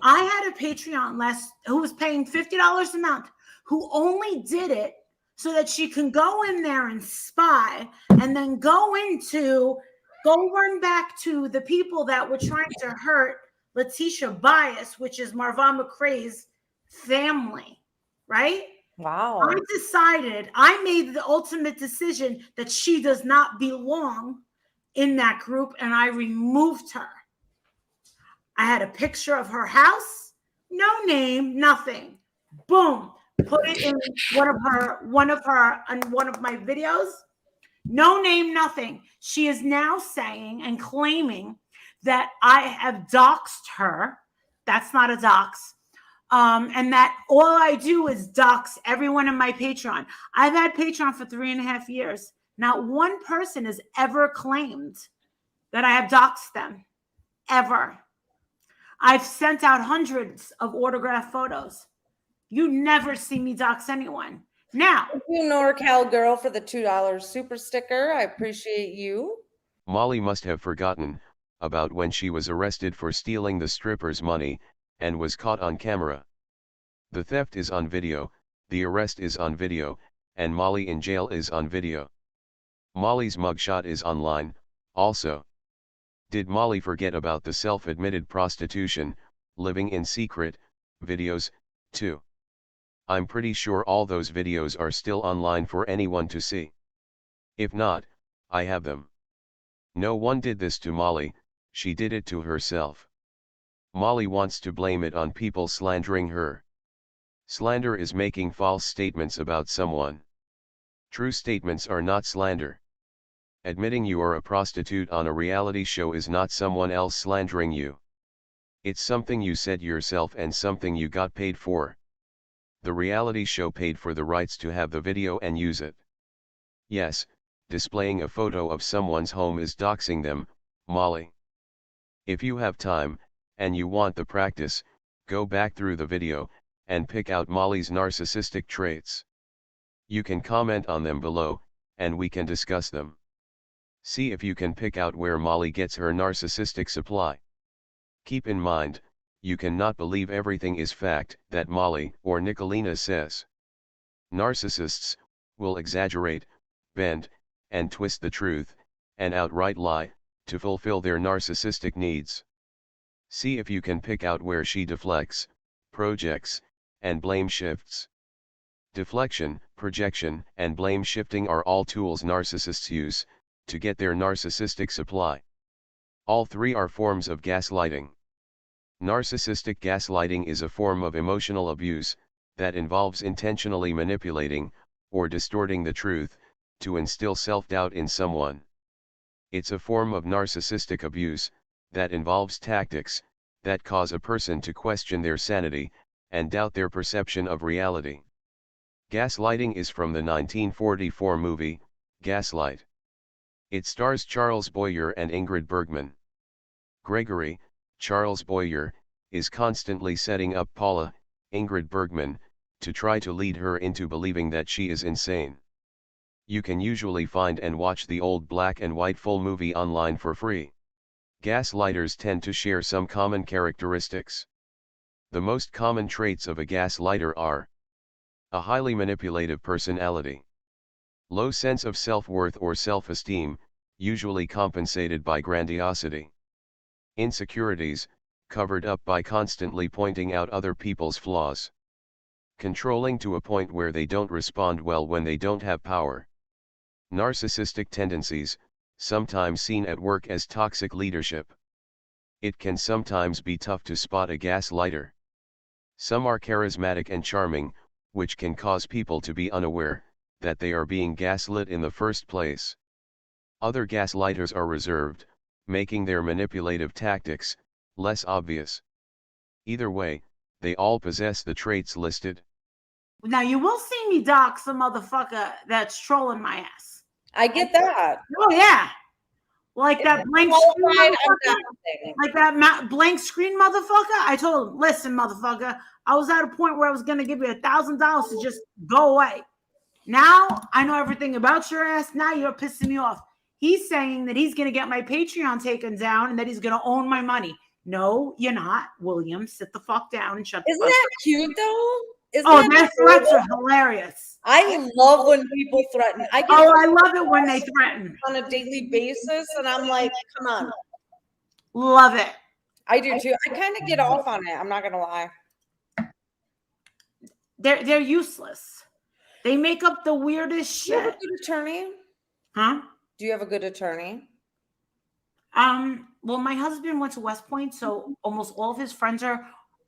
[SPEAKER 4] I had a Patreon who was paying $50 a month, who only did it so that she can go in there and spy and then go run back to the people that were trying to hurt Letitia Bias, which is Marvin McRae's family, right?
[SPEAKER 2] Wow.
[SPEAKER 4] I made the ultimate decision that she does not belong in that group, and I removed her. I had a picture of her house, no name, nothing. Boom. Put it in one of my videos. No name, nothing. She is now saying and claiming that I have doxed her. That's not a dox. And that all I do is dox everyone in my Patreon. I've had Patreon for 3.5 years. Not one person has ever claimed that I have doxed them, ever. I've sent out hundreds of autographed photos. You never see me dox anyone. Now,
[SPEAKER 2] thank you, NorCal girl, for the $2 super sticker. I appreciate you.
[SPEAKER 1] Molly must have forgotten about when she was arrested for stealing the stripper's money and was caught on camera. The theft is on video, the arrest is on video, and Molly in jail is on video. Molly's mugshot is online, also. Did Molly forget about the self-admitted prostitution, living in secret, videos, too? I'm pretty sure all those videos are still online for anyone to see. If not, I have them. No one did this to Molly, she did it to herself. Molly wants to blame it on people slandering her. Slander is making false statements about someone. True statements are not slander. Admitting you are a prostitute on a reality show is not someone else slandering you. It's something you said yourself and something you got paid for. The reality show paid for the rights to have the video and use it. Yes, displaying a photo of someone's home is doxing them, Molly. If you have time, and you want the practice, go back through the video, and pick out Molly's narcissistic traits. You can comment on them below, and we can discuss them. See if you can pick out where Molly gets her narcissistic supply. Keep in mind, you cannot believe everything is fact that Molly or Nikalina says. Narcissists will exaggerate, bend, and twist the truth, and outright lie, to fulfill their narcissistic needs. See if you can pick out where she deflects, projects, and blame shifts. Deflection, projection, and blame shifting are all tools narcissists use to get their narcissistic supply. All three are forms of gaslighting. Narcissistic gaslighting is a form of emotional abuse that involves intentionally manipulating or distorting the truth to instill self-doubt in someone. It's a form of narcissistic abuse that involves tactics that cause a person to question their sanity and doubt their perception of reality. Gaslighting is from the 1944 movie, Gaslight. It stars Charles Boyer and Ingrid Bergman. Gregory, Charles Boyer, is constantly setting up Paula, Ingrid Bergman, to try to lead her into believing that she is insane. You can usually find and watch the old black and white full movie online for free. Gaslighters tend to share some common characteristics. The most common traits of a gaslighter are: a highly manipulative personality, low sense of self-worth or self-esteem, usually compensated by grandiosity, insecurities, covered up by constantly pointing out other people's flaws, controlling to a point where they don't respond well when they don't have power. Narcissistic tendencies, sometimes seen at work as toxic leadership. It can sometimes be tough to spot a gaslighter. Some are charismatic and charming, which can cause people to be unaware that they are being gaslit in the first place. Other gaslighters are reserved, making their manipulative tactics less obvious. Either way, they all possess the traits listed.
[SPEAKER 4] Now you will see me dock some motherfucker that's trolling my ass.
[SPEAKER 2] I get that.
[SPEAKER 4] Oh yeah, like that blank screen
[SPEAKER 2] Qualified, I'm
[SPEAKER 4] motherfucker.
[SPEAKER 2] nothing.
[SPEAKER 4] Like that blank screen motherfucker. I told him, listen, motherfucker, I was at a point where I was gonna give you $1,000 to just go away. Now I know everything about your ass. Now you're pissing me off. He's saying that he's gonna get my Patreon taken down and that he's gonna own my money. No, you're not, William. Sit the fuck down and shut the fuck up.
[SPEAKER 2] Isn't that cute though? Isn't
[SPEAKER 4] Oh,
[SPEAKER 2] that
[SPEAKER 4] their threats
[SPEAKER 2] adorable?
[SPEAKER 4] are hilarious.
[SPEAKER 2] I love when people threaten. I get
[SPEAKER 4] I love it when they threaten.
[SPEAKER 2] on a daily basis, and I'm like, come on.
[SPEAKER 4] Love it.
[SPEAKER 2] I do too. I kind of get off on it. I'm not gonna lie.
[SPEAKER 4] They're useless. They make up the weirdest
[SPEAKER 2] Do you have a
[SPEAKER 4] shit.
[SPEAKER 2] good attorney?
[SPEAKER 4] Huh?
[SPEAKER 2] Do you have a good attorney?
[SPEAKER 4] Well, my husband went to West Point, so almost all of his friends are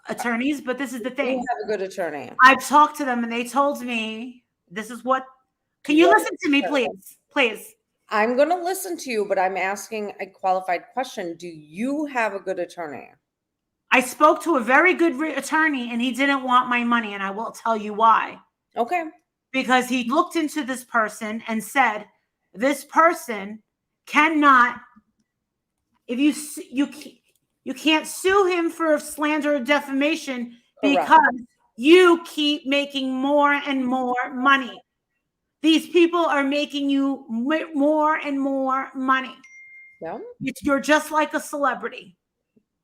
[SPEAKER 4] attorneys, but this is the
[SPEAKER 2] You
[SPEAKER 4] thing.
[SPEAKER 2] have a good attorney.
[SPEAKER 4] I've talked to them and they told me this is what. Can you listen to me, please? Please.
[SPEAKER 2] I'm gonna listen to you, but I'm asking a qualified question. Do you have a good attorney?
[SPEAKER 4] I spoke to a very good attorney and he didn't want my money, and I will tell you why.
[SPEAKER 2] Okay.
[SPEAKER 4] Because he looked into this person and said, this person cannot, if you can't sue him for slander or defamation because you keep making more and more money. These people are making you more and more money.
[SPEAKER 2] Yeah.
[SPEAKER 4] You're just like a celebrity.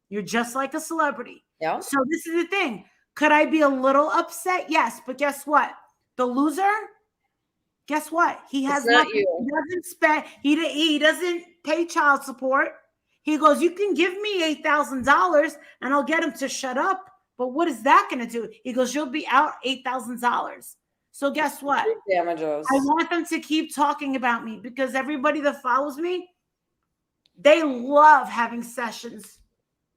[SPEAKER 4] You're just like a celebrity.
[SPEAKER 2] Yeah.
[SPEAKER 4] So this is the thing. Could I be a little upset? Yes, but guess what? The loser, guess what? He has nothing. He doesn't spend. He doesn't pay child support. He goes, you can give me $8,000 and I'll get him to shut up. But what is that going to do? He goes, you'll be out $8,000. So guess what?
[SPEAKER 2] Damages.
[SPEAKER 4] I want them to keep talking about me because everybody that follows me, they love having sessions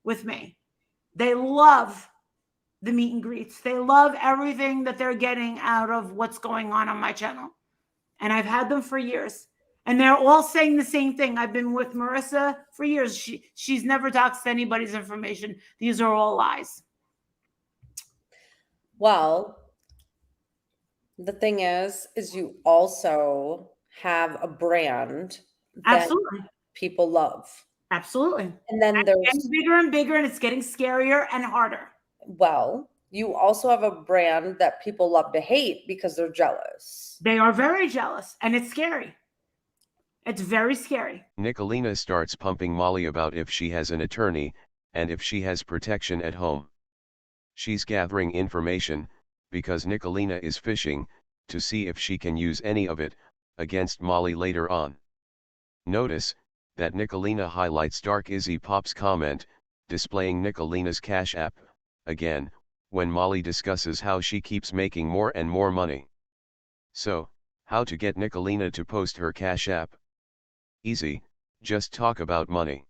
[SPEAKER 4] with me. They love the meet and greets. They love everything that they're getting out of what's going on my channel. And I've had them for years. And they're all saying the same thing. I've been with Marissa for years. She's never doxed anybody's information. These are all lies.
[SPEAKER 2] Well, the thing is you also have a brand that
[SPEAKER 4] Absolutely.
[SPEAKER 2] people love.
[SPEAKER 4] Absolutely.
[SPEAKER 2] And then
[SPEAKER 4] it's getting bigger and bigger, and it's getting scarier and harder.
[SPEAKER 2] Well, you also have a brand that people love to hate because they're jealous.
[SPEAKER 4] They are very jealous, and it's scary. It's very scary.
[SPEAKER 1] Nikalina starts pumping Molly about if she has an attorney, and if she has protection at home. She's gathering information, because Nikalina is fishing, to see if she can use any of it against Molly later on. Notice that Nikalina highlights Dark Izzy Pop's comment, displaying Nikalina's Cash App, again, when Molly discusses how she keeps making more and more money. So, how to get Nikalina to post her Cash App? Easy, just talk about money.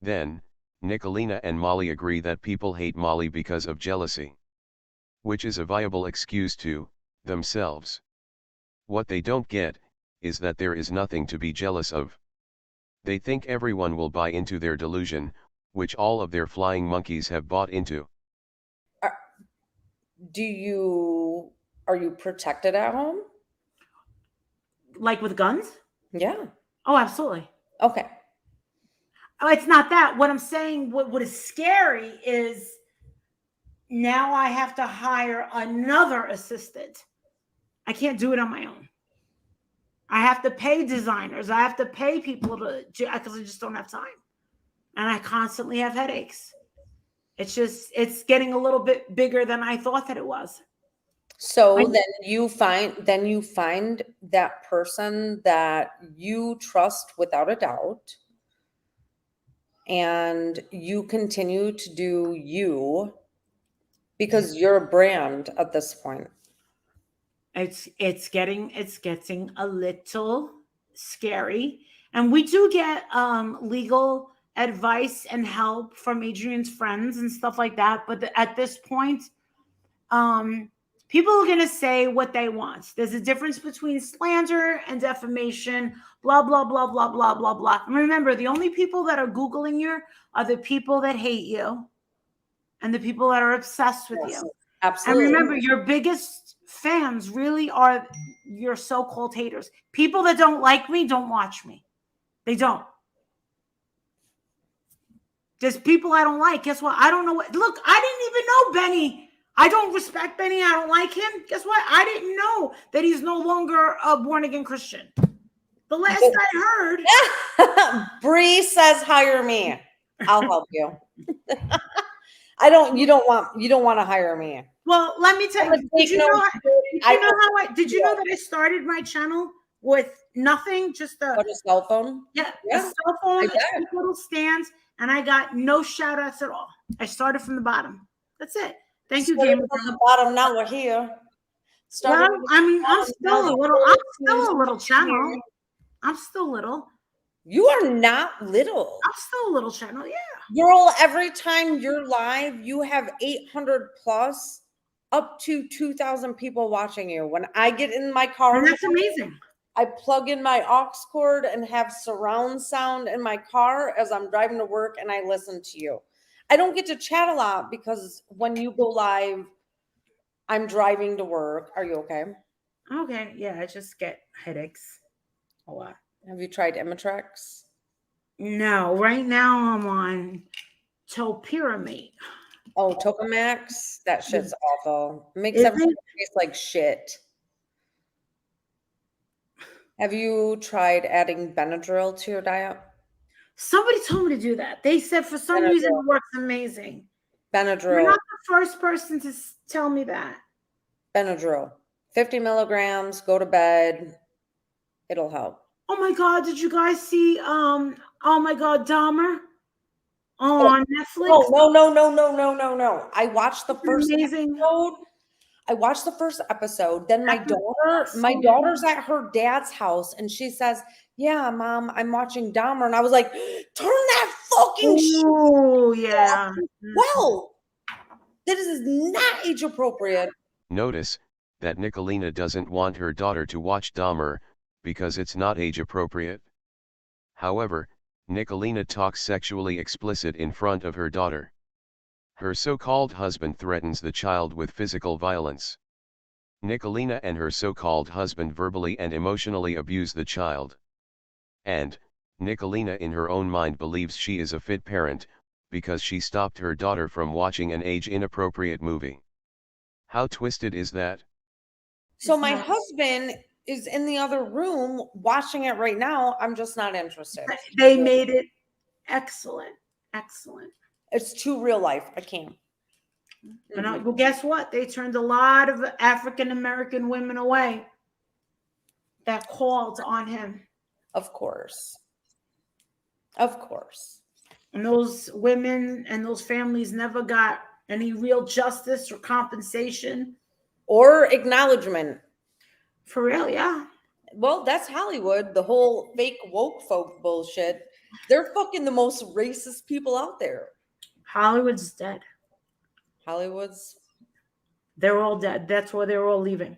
[SPEAKER 1] Then, Nikalina and Molly agree that people hate Molly because of jealousy, which is a viable excuse to themselves. What they don't get is that there is nothing to be jealous of. They think everyone will buy into their delusion, which all of their flying monkeys have bought into.
[SPEAKER 2] Are you protected at home?
[SPEAKER 4] Like with guns?
[SPEAKER 2] Yeah.
[SPEAKER 4] Oh, absolutely.
[SPEAKER 2] Okay.
[SPEAKER 4] Oh, it's not that. What I'm saying, what is scary is now I have to hire another assistant. I can't do it on my own. I have to pay designers. I have to pay people because I just don't have time. And I constantly have headaches. It's getting a little bit bigger than I thought that it was.
[SPEAKER 2] So then you find that person that you trust without a doubt, and you continue to do you because you're a brand at this point.
[SPEAKER 4] It's getting a little scary, and we do get legal advice and help from Adrian's friends and stuff like that. But at this point, people are going to say what they want. There's a difference between slander and defamation, blah, blah, blah, blah, blah, blah, blah. And remember, the only people that are Googling you are the people that hate you and the people that are obsessed with you.
[SPEAKER 2] Absolutely.
[SPEAKER 4] And remember, your biggest fans really are your so-called haters. People that don't like me don't watch me. They don't. There's people I don't like. Guess what? I don't know what. Look, I didn't even know Benny. I don't respect Benny. I don't like him. Guess what? I didn't know that he's no longer a born-again Christian. The last I heard.
[SPEAKER 2] Bree says, hire me. I'll help you. You don't want to hire me.
[SPEAKER 4] Well, let me tell you. Did you know that I started my channel with nothing? Just a
[SPEAKER 2] cell phone?
[SPEAKER 4] Yeah. A cell phone, a little stands, and I got no shout outs at all. I started from the bottom. That's it. Thank you, Gamer.
[SPEAKER 2] From the bottom, now we're here.
[SPEAKER 4] Well, I mean, I'm still a little channel. I'm still little.
[SPEAKER 2] You are not little.
[SPEAKER 4] I'm still a little channel, yeah.
[SPEAKER 2] Girl, every time you're live, you have 800 plus, up to 2,000 people watching you. When I get in my car,
[SPEAKER 4] and that's amazing.
[SPEAKER 2] I plug in my aux cord and have surround sound in my car as I'm driving to work, and I listen to you. I don't get to chat a lot because when you go live, I'm driving to work. Are you okay?
[SPEAKER 4] Okay, yeah, I just get headaches a lot.
[SPEAKER 2] Have you tried Imitrex?
[SPEAKER 4] No, right now I'm on Topiramate.
[SPEAKER 2] Oh, Topamax? That shit's awful. It makes everything taste like shit. Have you tried adding Benadryl to your diet?
[SPEAKER 4] Somebody told me to do that. They said for some reason it works amazing.
[SPEAKER 2] Benadryl.
[SPEAKER 4] You're not the first person to tell me that.
[SPEAKER 2] Benadryl. 50 milligrams, go to bed. It'll help.
[SPEAKER 4] Oh my God, did you guys see, oh my God, Dahmer on Netflix?
[SPEAKER 2] Oh, no. I watched the first episode. I watched the first episode. Then my daughter's at her dad's house and she says, yeah, Mom, I'm watching Dahmer. And I was like, turn that fucking shit.
[SPEAKER 4] Oh, yeah.
[SPEAKER 2] Well, this is not age appropriate.
[SPEAKER 1] Notice that Nikalina doesn't want her daughter to watch Dahmer, because it's not age appropriate. However, Nikalina talks sexually explicit in front of her daughter. Her so-called husband threatens the child with physical violence. Nikalina and her so-called husband verbally and emotionally abuse the child. And, Nikalina in her own mind believes she is a fit parent, because she stopped her daughter from watching an age-inappropriate movie. How twisted is that?
[SPEAKER 2] So
[SPEAKER 4] It's
[SPEAKER 2] my
[SPEAKER 4] not-
[SPEAKER 2] husband is in the other room watching it right now. I'm just not interested.
[SPEAKER 4] They made it excellent. Excellent.
[SPEAKER 2] It's too real life. I can't.
[SPEAKER 4] And well, guess what? They turned a lot of African American women away that called on him.
[SPEAKER 2] Of course. Of course.
[SPEAKER 4] And those women and those families never got any real justice or compensation.
[SPEAKER 2] Or acknowledgement.
[SPEAKER 4] For real, yeah.
[SPEAKER 2] Well, that's Hollywood. The whole fake woke folk bullshit. They're fucking the most racist people out there.
[SPEAKER 4] Hollywood's dead.
[SPEAKER 2] Hollywood's.
[SPEAKER 4] They're all dead. That's why they're all leaving.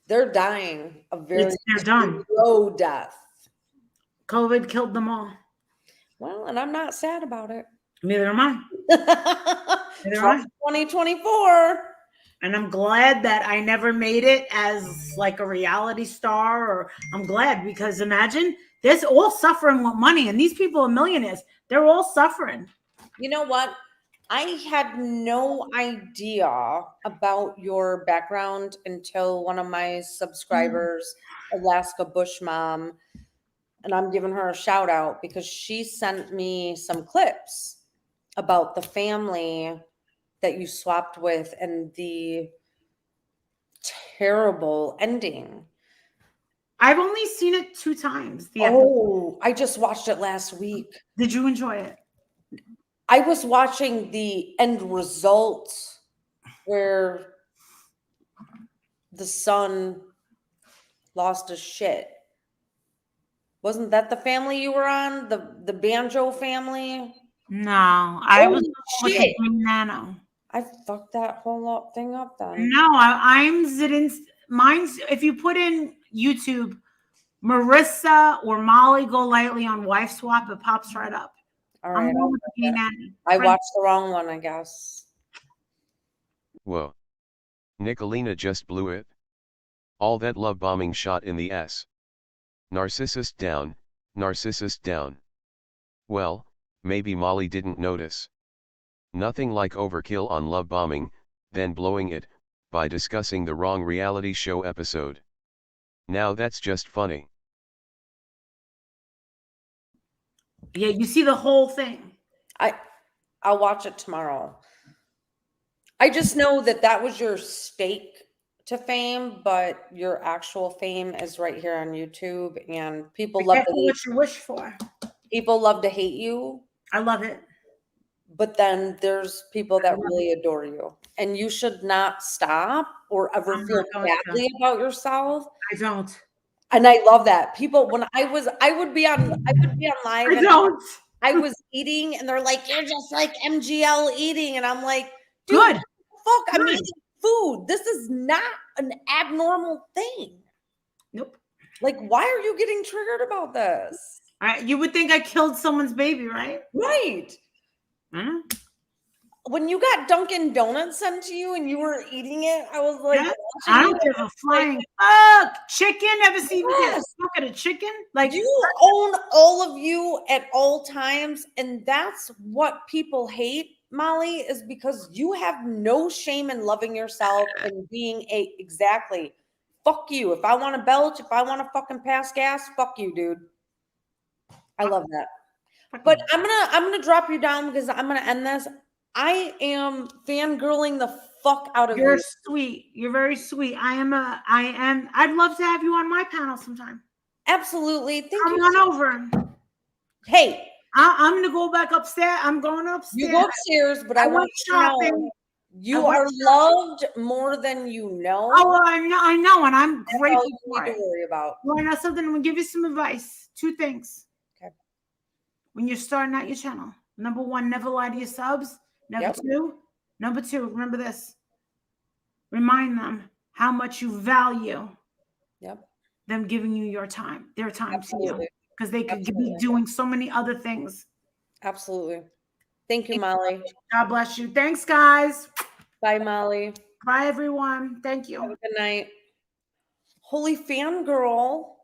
[SPEAKER 2] They're dying a very
[SPEAKER 4] They're done.
[SPEAKER 2] slow death.
[SPEAKER 4] COVID killed them all.
[SPEAKER 2] Well, and I'm not sad about it.
[SPEAKER 4] Neither am I. Neither am I.
[SPEAKER 2] 2024.
[SPEAKER 4] And I'm glad that I never made it as like a reality star. Or I'm glad, because imagine they're all suffering with money, and these people are millionaires. They're all suffering.
[SPEAKER 2] You know what? I had no idea about your background until one of my subscribers, Alaska Bush Mom, and I'm giving her a shout out because she sent me some clips about the family that you swapped with and the terrible ending.
[SPEAKER 4] I've only seen it 2 times.
[SPEAKER 2] I just watched it last week.
[SPEAKER 4] Did you enjoy it?
[SPEAKER 2] I was watching the end result where the son lost his shit. Wasn't that the family you were on? The banjo family?
[SPEAKER 4] No, I was with the
[SPEAKER 2] shit.
[SPEAKER 4] Green Nano.
[SPEAKER 2] I fucked that whole thing up then.
[SPEAKER 4] No, I'm sitting. Mine's, if you put in YouTube, Marissa or Molly GoLightly on wife swap, it pops right up.
[SPEAKER 2] All right.
[SPEAKER 4] I'm with the Green Nano.
[SPEAKER 2] I watched the wrong one, I guess.
[SPEAKER 1] Whoa. Nikalina just blew it. All that love bombing shot in the S. Narcissist down, narcissist down. Well, maybe Molly didn't notice. Nothing like overkill on love bombing, then blowing it, by discussing the wrong reality show episode. Now that's just funny.
[SPEAKER 4] Yeah, you see the whole thing.
[SPEAKER 2] I'll watch it tomorrow. I just know that was your stake to fame, but your actual fame is right here on YouTube, and people love to hate,
[SPEAKER 4] what you wish for.
[SPEAKER 2] people love to hate you,
[SPEAKER 4] I love it.
[SPEAKER 2] but then there's people that really adore you, and you should not stop or ever
[SPEAKER 4] I'm
[SPEAKER 2] feel
[SPEAKER 4] not going to.
[SPEAKER 2] badly about yourself.
[SPEAKER 4] I don't.
[SPEAKER 2] And I love that. People, when I would be on live.
[SPEAKER 4] I
[SPEAKER 2] and
[SPEAKER 4] don't.
[SPEAKER 2] I was eating, and they're like, "You're just like MGL eating," and I'm like, "Dude,
[SPEAKER 4] Good.
[SPEAKER 2] fuck, I'm
[SPEAKER 4] Good.
[SPEAKER 2] eating food. This is not an abnormal thing.
[SPEAKER 4] Nope.
[SPEAKER 2] Like, why are you getting triggered about this?"
[SPEAKER 4] You would think I killed someone's baby, right?
[SPEAKER 2] Right.
[SPEAKER 4] Huh?
[SPEAKER 2] When you got Dunkin' Donuts sent to you and you were eating it, I was like,
[SPEAKER 4] Yeah,
[SPEAKER 2] watching
[SPEAKER 4] I
[SPEAKER 2] you,
[SPEAKER 4] don't give a flying fuck. Chicken? Ever see me get
[SPEAKER 2] Yes.
[SPEAKER 4] stuck at a chicken? Like,
[SPEAKER 2] you own all of you at all times, and that's what people hate, Molly, is because you have no shame in loving yourself and being exactly. Fuck you. If I want to belch, if I want to fucking pass gas, fuck you, dude. I love that. But I'm gonna drop you down because I'm gonna end this. I am fangirling the fuck out of
[SPEAKER 4] you're
[SPEAKER 2] you.
[SPEAKER 4] sweet. You're very sweet. I'd love to have you on my panel sometime.
[SPEAKER 2] Absolutely. Thank
[SPEAKER 4] Come
[SPEAKER 2] you.
[SPEAKER 4] on over.
[SPEAKER 2] Hey,
[SPEAKER 4] I'm gonna go back upstairs. I'm going upstairs.
[SPEAKER 2] you go upstairs, but I
[SPEAKER 4] went
[SPEAKER 2] want you to know
[SPEAKER 4] shopping.
[SPEAKER 2] you
[SPEAKER 4] I
[SPEAKER 2] are
[SPEAKER 4] went
[SPEAKER 2] loved more than you know.
[SPEAKER 4] Oh, well, I know, and I'm
[SPEAKER 2] That's all
[SPEAKER 4] grateful
[SPEAKER 2] you
[SPEAKER 4] for
[SPEAKER 2] need to
[SPEAKER 4] it.
[SPEAKER 2] worry about.
[SPEAKER 4] You want to know something? I'm gonna give you some advice. 2 things.
[SPEAKER 2] Okay.
[SPEAKER 4] When you're starting out your channel, number 1, never lie to your subs. Number two, remember this. Remind them how much you value
[SPEAKER 2] Yep.
[SPEAKER 4] them giving you your time, their time to you,
[SPEAKER 2] Absolutely.
[SPEAKER 4] because they could be
[SPEAKER 2] Absolutely.
[SPEAKER 4] doing so many other things.
[SPEAKER 2] Absolutely. Thank you, Molly.
[SPEAKER 4] God bless you. Thanks, guys.
[SPEAKER 2] Bye, Molly.
[SPEAKER 4] Bye, everyone. Thank you.
[SPEAKER 2] Have a good night. Holy fangirl.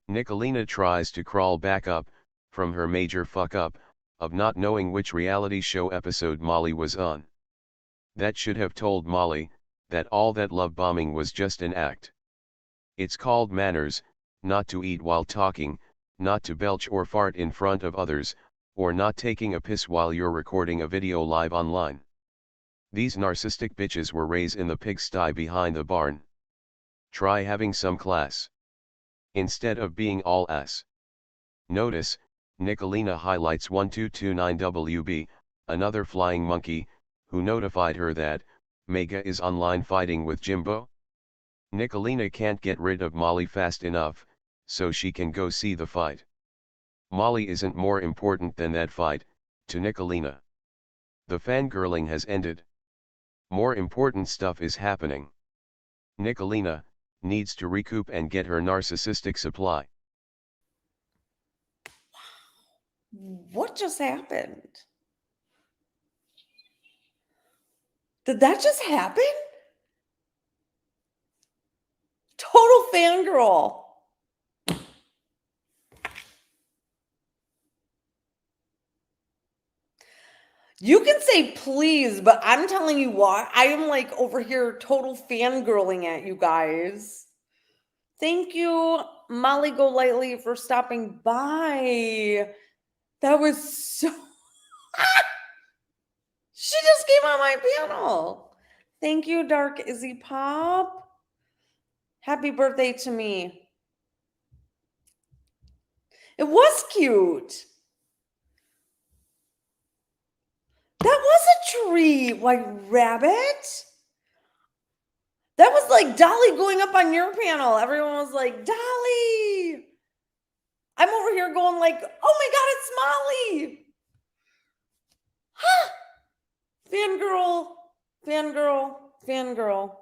[SPEAKER 1] Nikalina tries to crawl back up, from her major fuck up, of not knowing which reality show episode Molly was on. That should have told Molly, that all that love bombing was just an act. It's called manners, not to eat while talking, not to belch or fart in front of others, or not taking a piss while you're recording a video live online. These narcissistic bitches were raised in the pigsty behind the barn. Try having some class. Instead of being all ass. Notice, Nikalina highlights 1229WB, another flying monkey, who notified her that Mega is online fighting with Jimbo. Nikalina can't get rid of Molly fast enough, so she can go see the fight. Molly isn't more important than that fight, to Nikalina. The fangirling has ended. More important stuff is happening. Nikalina needs to recoup and get her narcissistic supply.
[SPEAKER 2] What just happened? Did that just happen? Total fangirl. You can say please, but I'm telling you what, I am like over here total fangirling at you guys. Thank you, Molly GoLightly, for stopping by. That was so... She just came on my panel. Thank you, Dark Izzy Pop. Happy birthday to me. It was cute. That was a tree, White Rabbit. That was like Dolly going up on your panel. Everyone was like, Dolly. I'm over here going like, oh my God, it's Molly. Huh. Fangirl, fangirl, fangirl.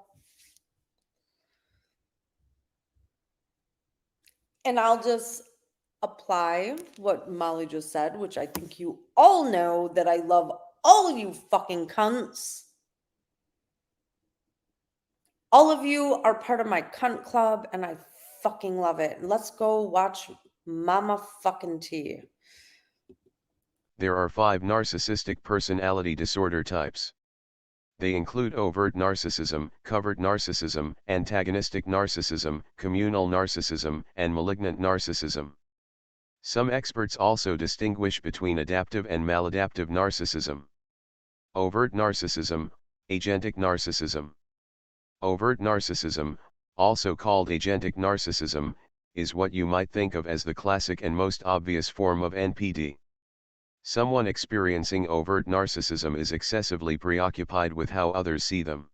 [SPEAKER 2] And I'll just apply what Molly just said, which I think you all know that I love all of you fucking cunts. All of you are part of my cunt club, and I fucking love it. Let's go watch Mama fucking T.
[SPEAKER 1] There are 5 narcissistic personality disorder types. They include overt narcissism, covert narcissism, antagonistic narcissism, communal narcissism, and malignant narcissism. Some experts also distinguish between adaptive and maladaptive narcissism. Overt narcissism, agentic narcissism. Overt narcissism, also called agentic narcissism, is what you might think of as the classic and most obvious form of NPD. Someone experiencing overt narcissism is excessively preoccupied with how others see them.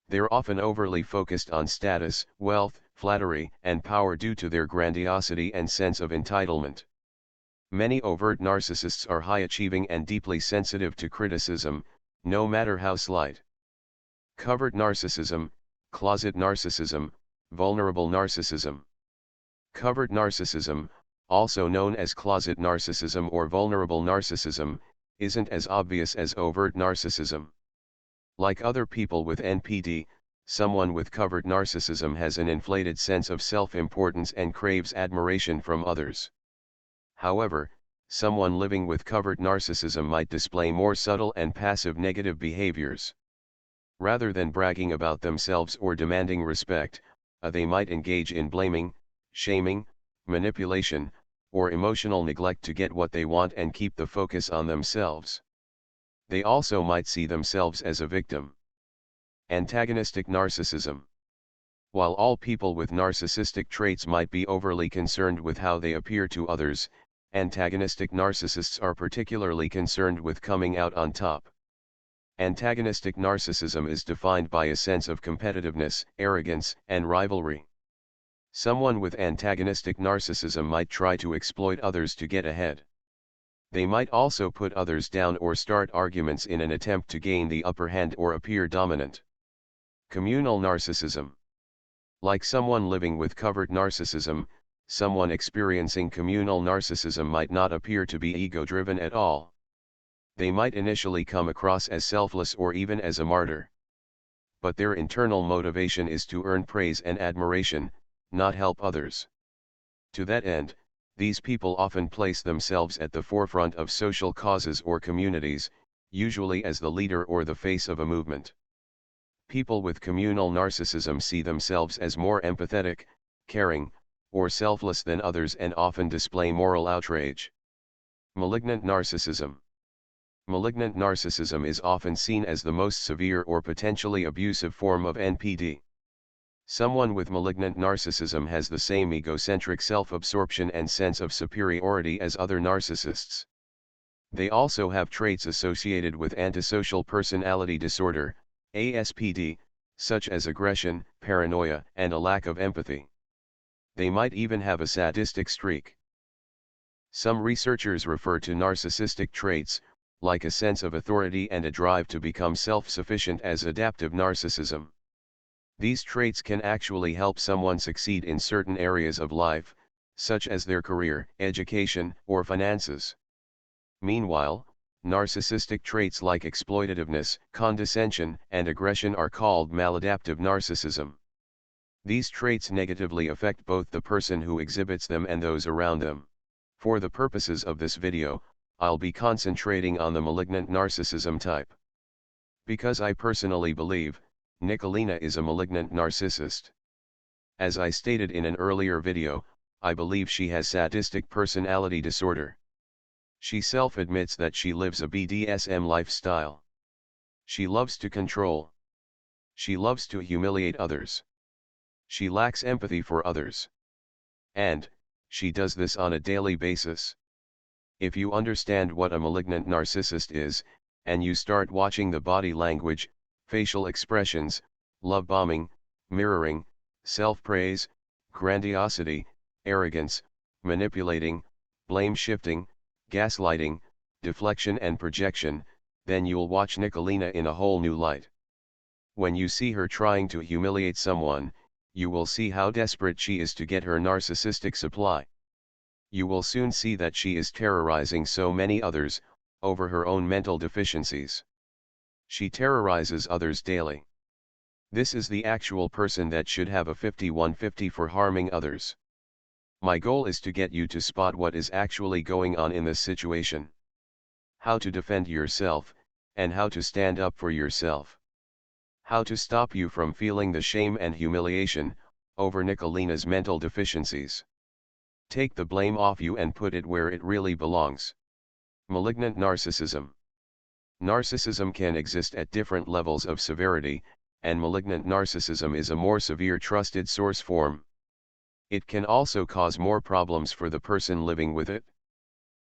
[SPEAKER 1] They're often overly focused on status, wealth, flattery, and power due to their grandiosity and sense of entitlement. Many overt narcissists are high-achieving and deeply sensitive to criticism, no matter how slight. Covert narcissism, closet narcissism, vulnerable narcissism. Covert narcissism, also known as closet narcissism or vulnerable narcissism, isn't as obvious as overt narcissism. Like other people with NPD, someone with covert narcissism has an inflated sense of self-importance and craves admiration from others. However, someone living with covert narcissism might display more subtle and passive negative behaviors. Rather than bragging about themselves or demanding respect, they might engage in blaming, shaming, manipulation, or emotional neglect to get what they want and keep the focus on themselves. They also might see themselves as a victim. Antagonistic narcissism. While all people with narcissistic traits might be overly concerned with how they appear to others, antagonistic narcissists are particularly concerned with coming out on top. Antagonistic narcissism is defined by a sense of competitiveness, arrogance, and rivalry. Someone with antagonistic narcissism might try to exploit others to get ahead. They might also put others down or start arguments in an attempt to gain the upper hand or appear dominant. Communal narcissism. Like someone living with covert narcissism, someone experiencing communal narcissism might not appear to be ego-driven at all. They might initially come across as selfless or even as a martyr. But their internal motivation is to earn praise and admiration, not help others. To that end, these people often place themselves at the forefront of social causes or communities, usually as the leader or the face of a movement. People with communal narcissism see themselves as more empathetic, caring, or selfless than others and often display moral outrage. Malignant narcissism. Malignant narcissism is often seen as the most severe or potentially abusive form of NPD. Someone with malignant narcissism has the same egocentric self-absorption and sense of superiority as other narcissists. They also have traits associated with antisocial personality disorder, ASPD, such as aggression, paranoia, and a lack of empathy. They might even have a sadistic streak. Some researchers refer to narcissistic traits, like a sense of authority and a drive to become self-sufficient, as adaptive narcissism. These traits can actually help someone succeed in certain areas of life, such as their career, education, or finances. Meanwhile, narcissistic traits like exploitativeness, condescension, and aggression are called maladaptive narcissism. These traits negatively affect both the person who exhibits them and those around them. For the purposes of this video, I'll be concentrating on the malignant narcissism type. Because I personally believe, Nikalina is a malignant narcissist. As I stated in an earlier video, I believe she has sadistic personality disorder. She self-admits that she lives a BDSM lifestyle. She loves to control. She loves to humiliate others. She lacks empathy for others. And, she does this on a daily basis. If you understand what a malignant narcissist is, and you start watching the body language, facial expressions, love bombing, mirroring, self-praise, grandiosity, arrogance, manipulating, blame shifting, gaslighting, deflection and projection, then you'll watch Nikalina in a whole new light. When you see her trying to humiliate someone, you will see how desperate she is to get her narcissistic supply. You will soon see that she is terrorizing so many others, over her own mental deficiencies. She terrorizes others daily. This is the actual person that should have a 5150 for harming others. My goal is to get you to spot what is actually going on in this situation. How to defend yourself, and how to stand up for yourself. How to stop you from feeling the shame and humiliation, over Nikalina's mental deficiencies. Take the blame off you and put it where it really belongs. Malignant narcissism. Narcissism can exist at different levels of severity, and malignant narcissism is a more severe trusted source form. It can also cause more problems for the person living with it.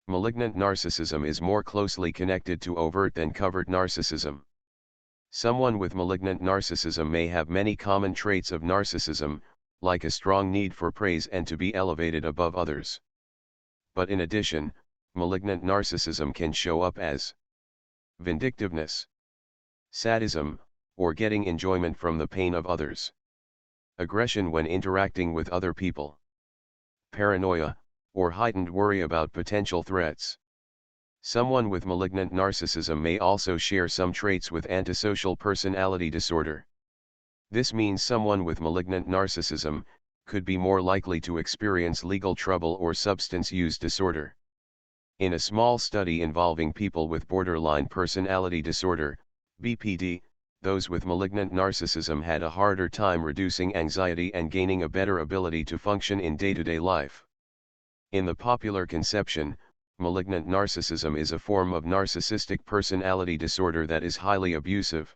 [SPEAKER 1] Malignant narcissism is more closely connected to overt than covert narcissism. Someone with malignant narcissism may have many common traits of narcissism, like a strong need for praise and to be elevated above others. But in addition, malignant narcissism can show up as vindictiveness, sadism, or getting enjoyment from the pain of others, aggression when interacting with other people, paranoia, or heightened worry about potential threats. Someone with malignant narcissism may also share some traits with antisocial personality disorder. This means someone with malignant narcissism could be more likely to experience legal trouble or substance use disorder. In a small study involving people with borderline personality disorder, BPD, those with malignant narcissism had a harder time reducing anxiety and gaining a better ability to function in day-to-day life. In the popular conception, malignant narcissism is a form of narcissistic personality disorder that is highly abusive.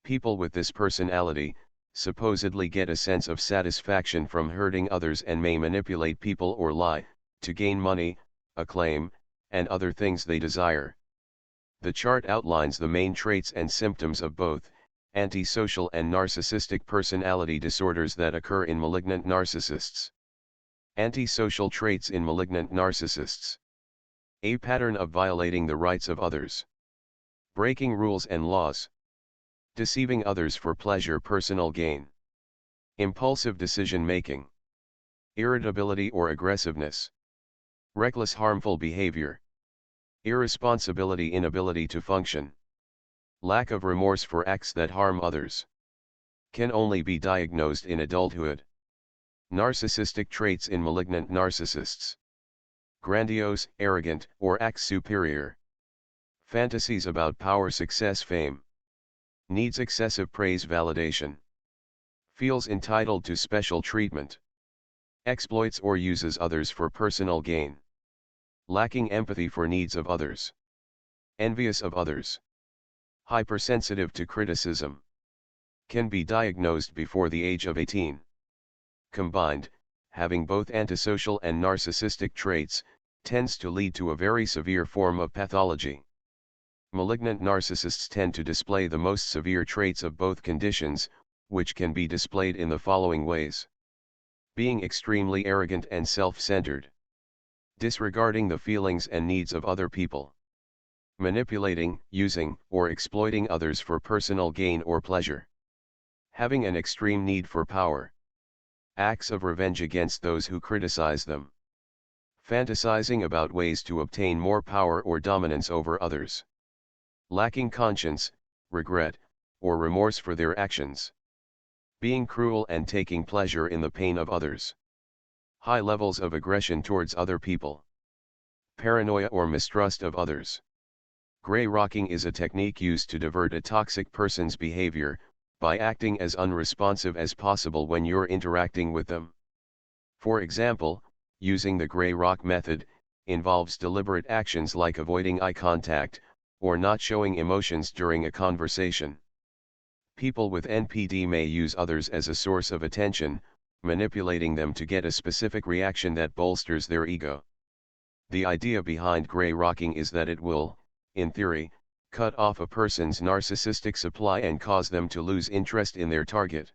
[SPEAKER 1] People with this personality supposedly get a sense of satisfaction from hurting others and may manipulate people or lie to gain money, acclaim, and other things they desire. The chart outlines the main traits and symptoms of both antisocial and narcissistic personality disorders that occur in malignant narcissists. Antisocial traits in malignant narcissists. A pattern of violating the rights of others. Breaking rules and laws. Deceiving others for pleasure, personal gain. Impulsive decision-making. Irritability or aggressiveness. Reckless, harmful behavior. Irresponsibility, inability to function. Lack of remorse for acts that harm others. Can only be diagnosed in adulthood. Narcissistic traits in malignant narcissists. Grandiose, arrogant, or acts superior. Fantasies about power, success, fame. Needs excessive praise validation. Feels entitled to special treatment. Exploits or uses others for personal gain. Lacking empathy for needs of others. Envious of others. Hypersensitive to criticism. Can be diagnosed before the age of 18. Combined, having both antisocial and narcissistic traits, tends to lead to a very severe form of pathology. Malignant narcissists tend to display the most severe traits of both conditions, which can be displayed in the following ways. Being extremely arrogant and self-centered. Disregarding the feelings and needs of other people. Manipulating, using, or exploiting others for personal gain or pleasure. Having an extreme need for power. Acts of revenge against those who criticize them. Fantasizing about ways to obtain more power or dominance over others. Lacking conscience, regret, or remorse for their actions. Being cruel and taking pleasure in the pain of others. High levels of aggression towards other people. Paranoia or mistrust of others. Gray rocking is a technique used to divert a toxic person's behavior, by acting as unresponsive as possible when you're interacting with them. For example, using the gray rock method involves deliberate actions like avoiding eye contact, or not showing emotions during a conversation. People with NPD may use others as a source of attention, manipulating them to get a specific reaction that bolsters their ego. The idea behind gray rocking is that it will, in theory, cut off a person's narcissistic supply and cause them to lose interest in their target.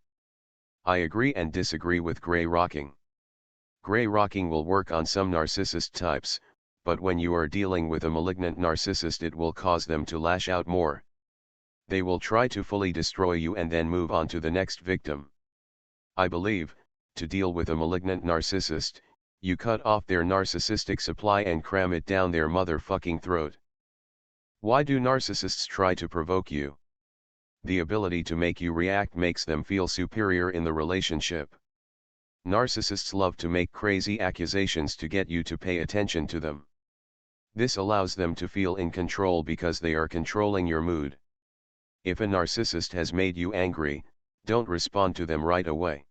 [SPEAKER 1] I agree and disagree with gray rocking. Gray rocking will work on some narcissist types, but when you are dealing with a malignant narcissist, it will cause them to lash out more. They will try to fully destroy you and then move on to the next victim. I believe, to deal with a malignant narcissist, you cut off their narcissistic supply and cram it down their motherfucking throat. Why do narcissists try to provoke you? The ability to make you react makes them feel superior in the relationship. Narcissists love to make crazy accusations to get you to pay attention to them. This allows them to feel in control because they are controlling your mood. If a narcissist has made you angry, don't respond to them right away.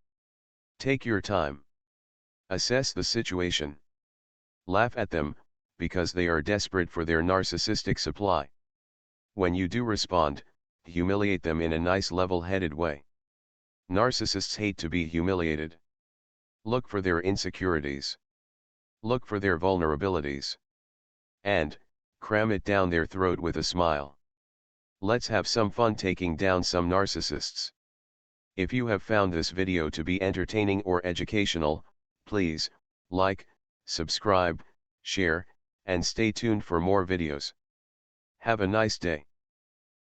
[SPEAKER 1] Take your time. Assess the situation. Laugh at them, because they are desperate for their narcissistic supply. When you do respond, humiliate them in a nice level-headed way. Narcissists hate to be humiliated. Look for their insecurities. Look for their vulnerabilities. And, cram it down their throat with a smile. Let's have some fun taking down some narcissists. If you have found this video to be entertaining or educational, please, like, subscribe, share, and stay tuned for more videos. Have a nice day.